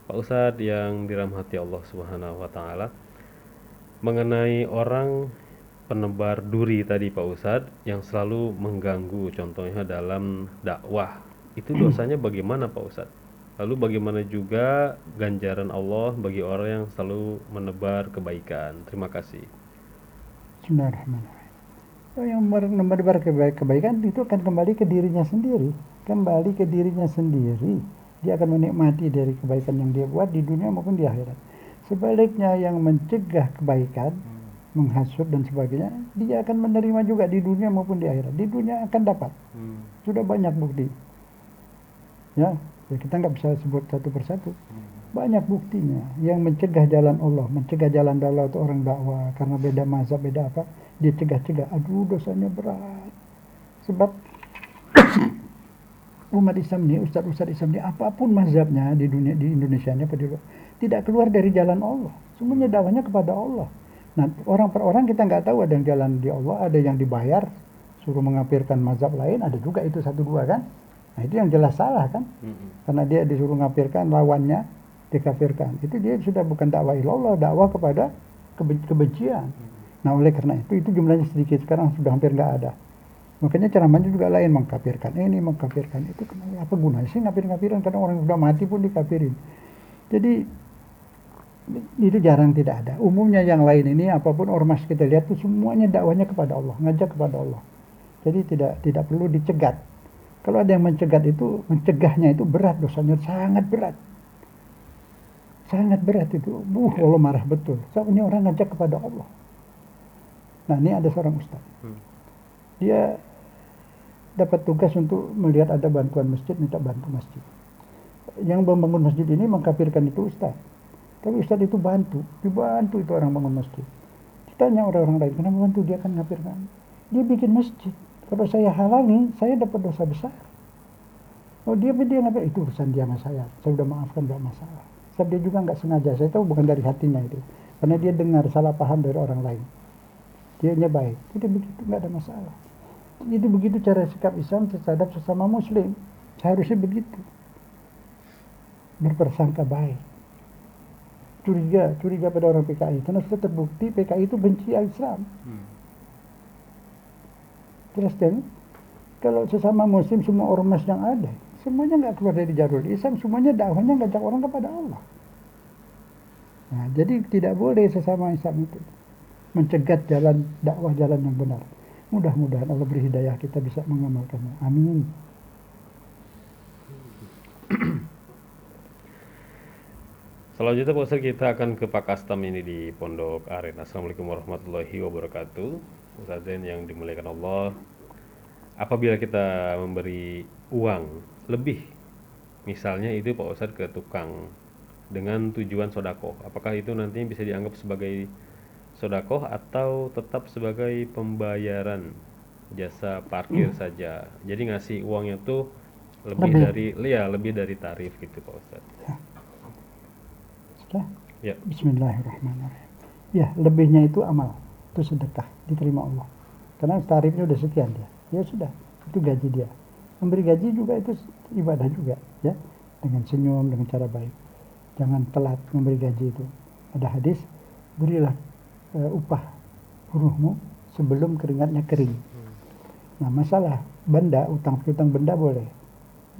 Pak Ustadz yang dirahmati Allah Subhanahu wa Ta'ala, mengenai orang penebar duri tadi Pak Ustadz yang selalu mengganggu, contohnya dalam dakwah, itu dosanya bagaimana Pak Ustadz? Lalu bagaimana juga ganjaran Allah bagi orang yang selalu menebar kebaikan? Terima kasih. Bismillahirrahmanirrahim. Yang menebar kebaikan itu akan kembali ke dirinya sendiri. Dia akan menikmati dari kebaikan yang dia buat di dunia maupun di akhirat. Sebaliknya yang mencegah kebaikan, menghasut dan sebagainya, dia akan menerima juga di dunia maupun di akhirat. Di dunia akan dapat. Sudah banyak bukti. Ya kita nggak bisa sebut satu persatu. Banyak buktinya. Yang mencegah jalan Allah, mencegah jalan Allah itu orang dakwah, karena beda mazhab, beda apa, dia cegah, aduh dosanya berat. Sebab umat Islam ini, ustaz-ustaz Islam ini, apapun mazhabnya di dunia, di Indonesia ini apa di luar, tidak keluar dari jalan Allah. Semuanya dakwahnya kepada Allah. Nah, orang per orang kita nggak tahu, ada yang jalan di Allah, ada yang dibayar suruh mengafirkan mazhab lain, ada juga itu 1-2 kan. Nah, itu yang jelas salah kan. Karena dia disuruh mengafirkan lawannya, dikafirkan. Itu dia sudah bukan dakwah ilallah, dakwah kepada kebencian. Nah, oleh karena itu jumlahnya sedikit, sekarang sudah hampir nggak ada. Makanya ceramahnya juga lain, mengkafirkan ini, mengkafirkan itu. Apa gunanya sih ngafir-ngafirin? Karena orang sudah mati pun dikafirin. Jadi itu jarang tidak ada. Umumnya yang lain ini, apapun ormas kita lihat itu semuanya dakwahnya kepada Allah, ngajak kepada Allah. Jadi tidak perlu dicegat. Kalau ada yang mencegat itu, mencegahnya itu berat, dosanya sangat berat. Sangat berat itu. Allah marah betul. So, ini orang ngajak kepada Allah. Nah, ini ada seorang ustaz. Dia dapat tugas untuk melihat ada bantuan masjid, minta bantu masjid. Yang membangun masjid ini mengkafirkan itu ustaz. Tapi ustaz itu dibantu itu orang bangun masjid. Ditanya orang-orang lain, kenapa bantu? Dia kan ngafirkan. Dia bikin masjid. Kalau saya halangi, saya dapat dosa besar. Oh, dia ngafir, itu urusan dia sama saya. Saya sudah maafkan, tidak masalah. Sebab dia juga nggak sengaja. Saya tahu bukan dari hatinya itu. Karena dia dengar salah paham dari orang lain. Dianya baik. Itu begitu, nggak ada masalah. Itu begitu cara sikap Islam terhadap sesama Muslim. Seharusnya begitu. Berpersangka baik. Curiga pada orang PKI. Karena sudah terbukti PKI itu benci Islam. Terus dan kalau sesama Muslim, semua ormas yang ada, semuanya nggak keluar dari jalur Islam, semuanya dakwahnya ngajak orang kepada Allah. Nah, jadi tidak boleh sesama Islam itu mencegat jalan dakwah, jalan yang benar. Mudah-mudahan Allah beri hidayah, kita bisa mengamalkannya. Amin. Selanjutnya Pak Ustadz, kita akan ke Pak Kastam ini di Pondok Aren. Assalamualaikum warahmatullahi wabarakatuh. Ustadz yang dimuliakan Allah, apabila kita memberi uang lebih, misalnya itu Pak Ustadz ke tukang dengan tujuan sodakoh, apakah itu nantinya bisa dianggap sebagai sodakoh atau tetap sebagai pembayaran jasa parkir saja? Jadi ngasih uangnya tuh lebih dari tarif gitu Pak Ustadz. Ya. Bismillahirrahmanirrahim. Ya, lebihnya itu amal, itu sedekah, diterima Allah. Karena tarifnya udah sekian dia. Ya sudah, itu gaji dia. Memberi gaji juga itu ibadah juga, ya. Dengan senyum, dengan cara baik. Jangan telat memberi gaji itu. Ada hadis, berilah upah buruhmu sebelum keringatnya kering. Nah masalah benda, utang piutang benda boleh,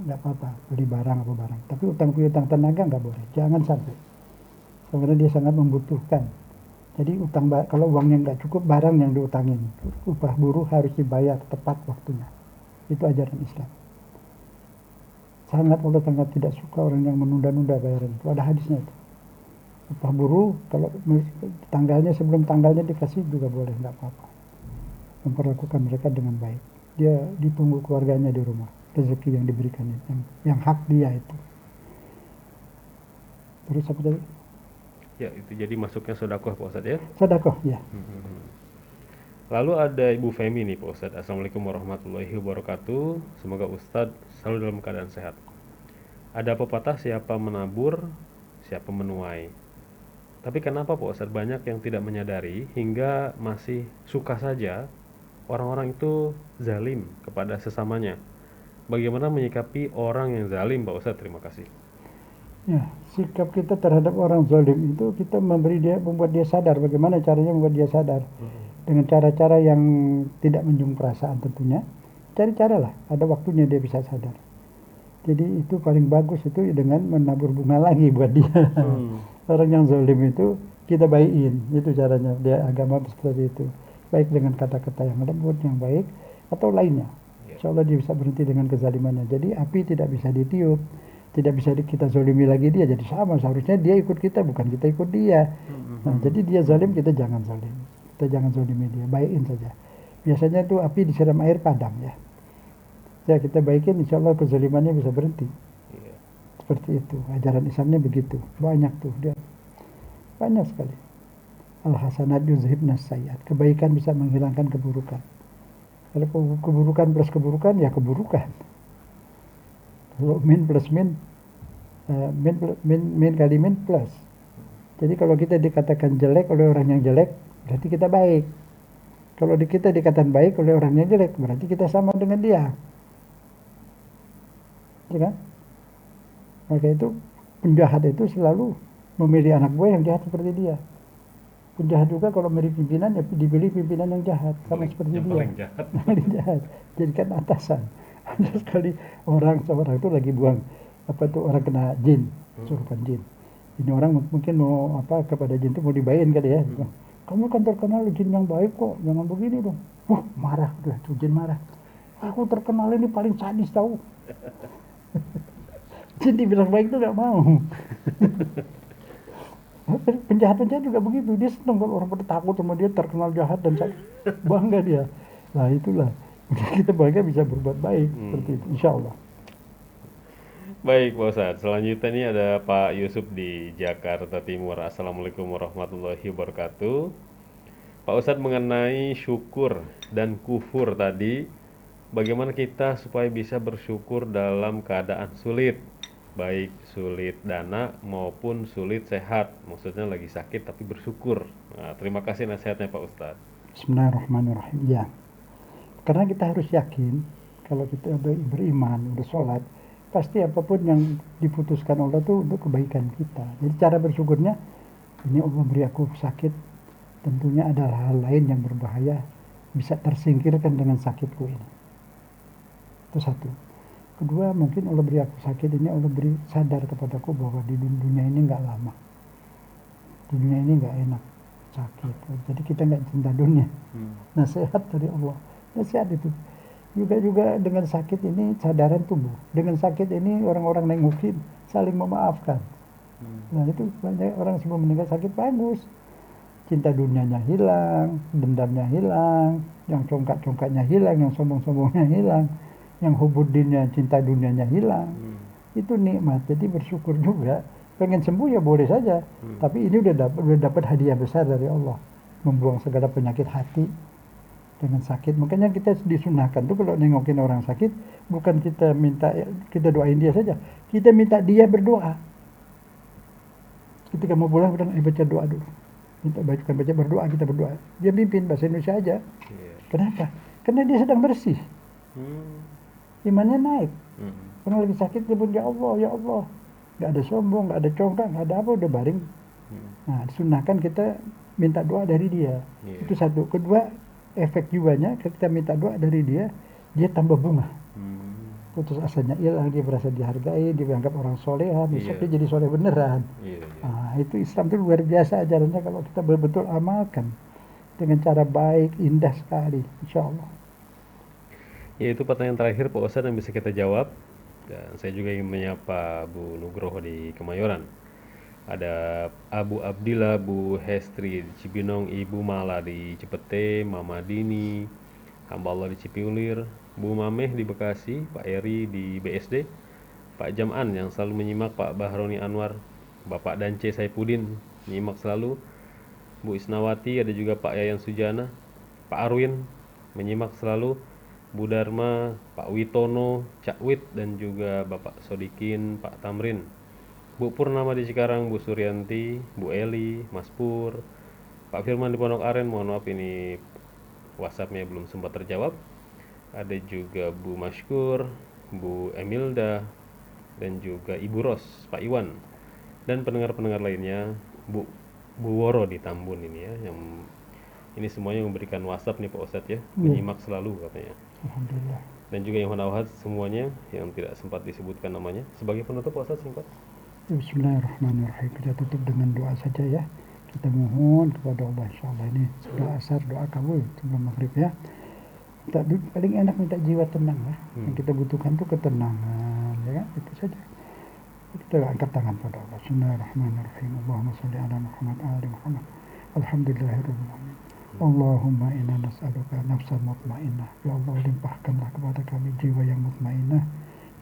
nggak apa-apa, beli barang apa barang. Tapi utang piutang tenaga nggak boleh, jangan sampai. Karena dia sangat membutuhkan. Jadi kalau uangnya nggak cukup, barang yang diutangin, upah buruh harus dibayar tepat waktunya. Itu ajaran Islam. Allah sangat tidak suka orang yang menunda-nunda bayaran. Itu ada hadisnya itu. Upah buruh kalau sebelum tanggalnya dikasih juga boleh, nggak apa-apa. Memperlakukan mereka dengan baik. Dia ditunggu keluarganya di rumah, rezeki yang diberikan yang hak dia itu. Terus apa tadi? Ya, itu jadi masuknya sedekah Pak Ustadz ya. Sedekah ya. Lalu ada Ibu Femi nih Pak Ustadz. Assalamualaikum warahmatullahi wabarakatuh. Semoga Ustadz selalu dalam keadaan sehat. Ada pepatah, siapa menabur, siapa menuai. Tapi kenapa Pak Ustadz banyak yang tidak menyadari hingga masih suka saja orang-orang itu zalim kepada sesamanya. Bagaimana menyikapi orang yang zalim Pak Ustadz? Terima kasih. Ya, sikap kita terhadap orang zalim itu kita membuat dia sadar. Bagaimana caranya membuat dia sadar? Dengan cara-cara yang tidak menyinggung perasaan tentunya. Cari cara lah, ada waktunya dia bisa sadar. Jadi itu paling bagus itu dengan menabur bunga lagi buat dia. Orang yang zalim itu kita baikin, itu caranya. Dia agama seperti itu. Baik dengan kata-kata yang lembut, yang baik, atau lainnya. Insya Allah dia bisa berhenti dengan kezalimannya. Jadi api tidak bisa ditiup, tidak bisa kita zalimi lagi dia. Jadi sama, seharusnya dia ikut kita, bukan kita ikut dia. Nah, jadi dia zalim, kita jangan zalim. Kita jangan zalimi dia, baikin saja. Biasanya itu api disiram air padam ya. Ya kita baikin, insya Allah kezalimannya bisa berhenti. Seperti itu, ajaran Islamnya begitu. Banyak tuh dia, banyak sekali. Al-hasanat yuzhibnas sayyiat. Kebaikan bisa menghilangkan keburukan. Kalau keburukan plus keburukan, ya keburukan. Kalau min plus min, min kali min plus. Jadi kalau kita dikatakan jelek oleh orang yang jelek, berarti kita baik. Kalau kita dikatakan baik oleh orang yang jelek, berarti kita sama dengan dia. Ya kan? Maka itu penjahat itu selalu memilih anak buah yang jahat seperti dia. Penjahat juga kalau milih pimpinan, ya dipilih pimpinan yang jahat, sama seperti yang dia. Paling jahat. Paling jahat. Jadikan atasan. Ada sekali seorang itu lagi buang orang kena jin, surupan jin. Ini orang mungkin mau kepada jin itu mau dibayin kali ya. Kamu kan terkenal jin yang baik kok, jangan begini dong. Marah udah tuh jin marah. Aku terkenal ini paling sadis tahu. Jin dibilang baik tuh nggak mau. Penjahat-penjahat juga begitu, dia senang kalau orang pada takut sama dia, terkenal jahat dan bangga dia. Nah itulah, kita bangga bisa berbuat baik seperti itu, insya Allah. Baik Pak Ustadz, selanjutnya ini ada Pak Yusuf di Jakarta Timur. Assalamualaikum warahmatullahi wabarakatuh. Pak Ustadz, mengenai syukur dan kufur tadi, bagaimana kita supaya bisa bersyukur dalam keadaan sulit, baik sulit dana maupun sulit sehat, maksudnya lagi sakit tapi bersyukur. Nah, terima kasih nasihatnya Pak Ustadz. Bismillahirrahmanirrahim. Ya, karena kita harus yakin kalau kita beriman, udah sholat, pasti apapun yang diputuskan Allah itu untuk kebaikan kita. Jadi cara bersyukurnya, ini Allah beri aku sakit, tentunya ada hal lain yang berbahaya bisa tersingkirkan dengan sakitku ini. Itu satu. Kedua, mungkin Allah beri aku sakit ini, Allah beri sadar kepadaku bahwa di dunia ini nggak lama. Di dunia ini nggak enak, sakit. Jadi kita nggak cinta dunia. Nasihat dari Allah. Nasihat itu. Juga dengan sakit ini sadaran tumbuh. Dengan sakit ini orang-orang nengokin, saling memaafkan. Nah itu banyak orang sebelum meninggal sakit bagus. Cinta dunianya hilang, dendamnya hilang, yang congkak-congkaknya hilang, yang sombong-sombongnya hilang. Yang hubudinnya cinta dunianya hilang. Itu nikmat, jadi bersyukur juga. Pengen sembuh ya boleh saja, tapi ini udah dapat hadiah besar dari Allah, membuang segala penyakit hati dengan sakit. Makanya kita disunahkan tuh kalau nengokin orang sakit, bukan kita doain dia saja, kita minta dia berdoa. Ketika mau pulang baca doa dulu, baca berdoa, kita berdoa. Dia pimpin bahasa Indonesia aja. Kenapa? Karena dia sedang bersih. Imannya naik. Karena lagi sakit dia pun ya Allah, nggak ada sombong, nggak ada congkak, nggak ada apa, udah baring. Nah disunahkan kita minta doa dari dia. Itu satu. Kedua, efek jiwanya kita minta doa dari dia, dia tambah bunga. Putus asanya hilang, dia merasa dihargai, dia dianggap orang soleha, besok dia jadi soleh beneran. Nah, itu Islam itu luar biasa ajarannya kalau kita betul-betul amalkan dengan cara baik, indah sekali, insya Allah. Ya, itu pertanyaan terakhir Pak Ustadz yang bisa kita jawab. Dan saya juga ingin menyapa Bu Nugroho di Kemayoran. Ada Abu Abdillah, Bu Hestri di Cibinong, Ibu Mala di Cipete, Mama Dini, Hamba Allah di Cipiulir, Bu Mameh di Bekasi, Pak Eri di BSD, Pak Jam'an yang selalu menyimak, Pak Bahroni Anwar, Bapak Dance Saipudin menyimak selalu, Bu Isnawati, ada juga Pak Yayan Sujana, Pak Arwin menyimak selalu, Bu Dharma, Pak Witono, Cak Wit, dan juga Bapak Sodikin, Pak Tamrin, Bu Purnama di Cikarang, Bu Suryanti, Bu Eli, Mas Pur, Pak Firman di Pondok Aren, mohon maaf ini WhatsApp-nya belum sempat terjawab. Ada juga Bu Mashkur, Bu Emilda, dan juga Ibu Ros, Pak Iwan, dan pendengar-pendengar lainnya, Bu Woro di Tambun ini ya, yang ini semuanya memberikan WhatsApp nih Pak Ustadz ya, menyimak selalu katanya. Alhamdulillah. Dan juga yang menawat semuanya yang tidak sempat disebutkan namanya. Sebagai penutup Pak Ustadz singkat. Bismillahirrahmanirrahim. Kita tutup dengan doa saja ya. Kita mohon kepada Allah, insyaallah ini sudah asar, doa kabul sebelum maghrib ya. Kita paling enak minta jiwa tenang ya. Yang kita butuhkan tuh ketenangan ya, itu saja. Kita angkat tangan pada Allah. Bismillahirrahmanirrahim. Allahumma sholli ala Muhammad ali Muhammad. Alhamdulillahirabbil alamin. Allahumma inna nas'aluka nafsan mutmainnah. Ya Allah, limpahkanlah kepada kami jiwa yang mutmainnah,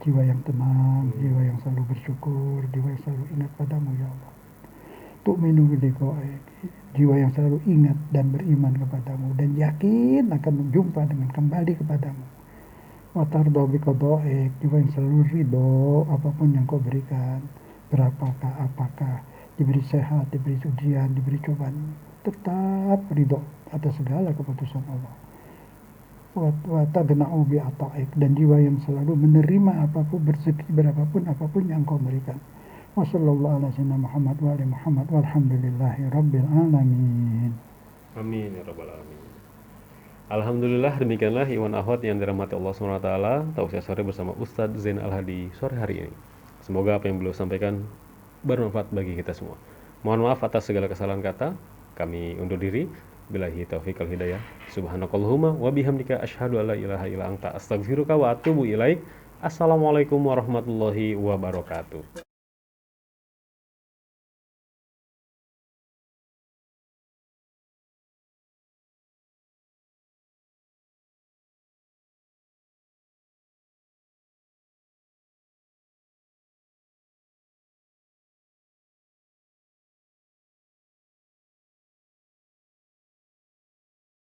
jiwa yang tenang, jiwa yang selalu bersyukur, jiwa yang selalu ingat padamu ya Allah. Tu'minu biliqa'ik, jiwa yang selalu ingat dan beriman kepadamu dan yakin akan berjumpa dengan kembali kepadamu. Wa tarda biqada'ik, jiwa yang selalu ridho apapun yang kau berikan, berapakah apakah, diberi sehat, diberi ujian, diberi cobaan, tetap ridho atas segala keputusan Allah. Wa taghna'u bi'ata'ik, dan jiwa yang selalu menerima apapun, berzeki berapapun apapun yang kau berikan. Wassallallahu ala sayyidina Muhammad wa ali Muhammad walhamdulillahi rabbil alamin. Amin ya rabbal alamin. Alhamdulillah, demikianlah Iwan Ahwat yang dirahmati Allah SWT, tausiah sore bersama Ustadz Zain Al-Hadi sore hari ini. Semoga apa yang beliau sampaikan bermanfaat bagi kita semua. Mohon maaf atas segala kesalahan kata. Kami undur diri. Billahi taufiq wal hidayah. Subhanakallahumma wa bihamdika asyhadu an la ilaha illa anta astaghfiruka wa atubu ilaik. Assalamualaikum warahmatullahi wabarakatuh.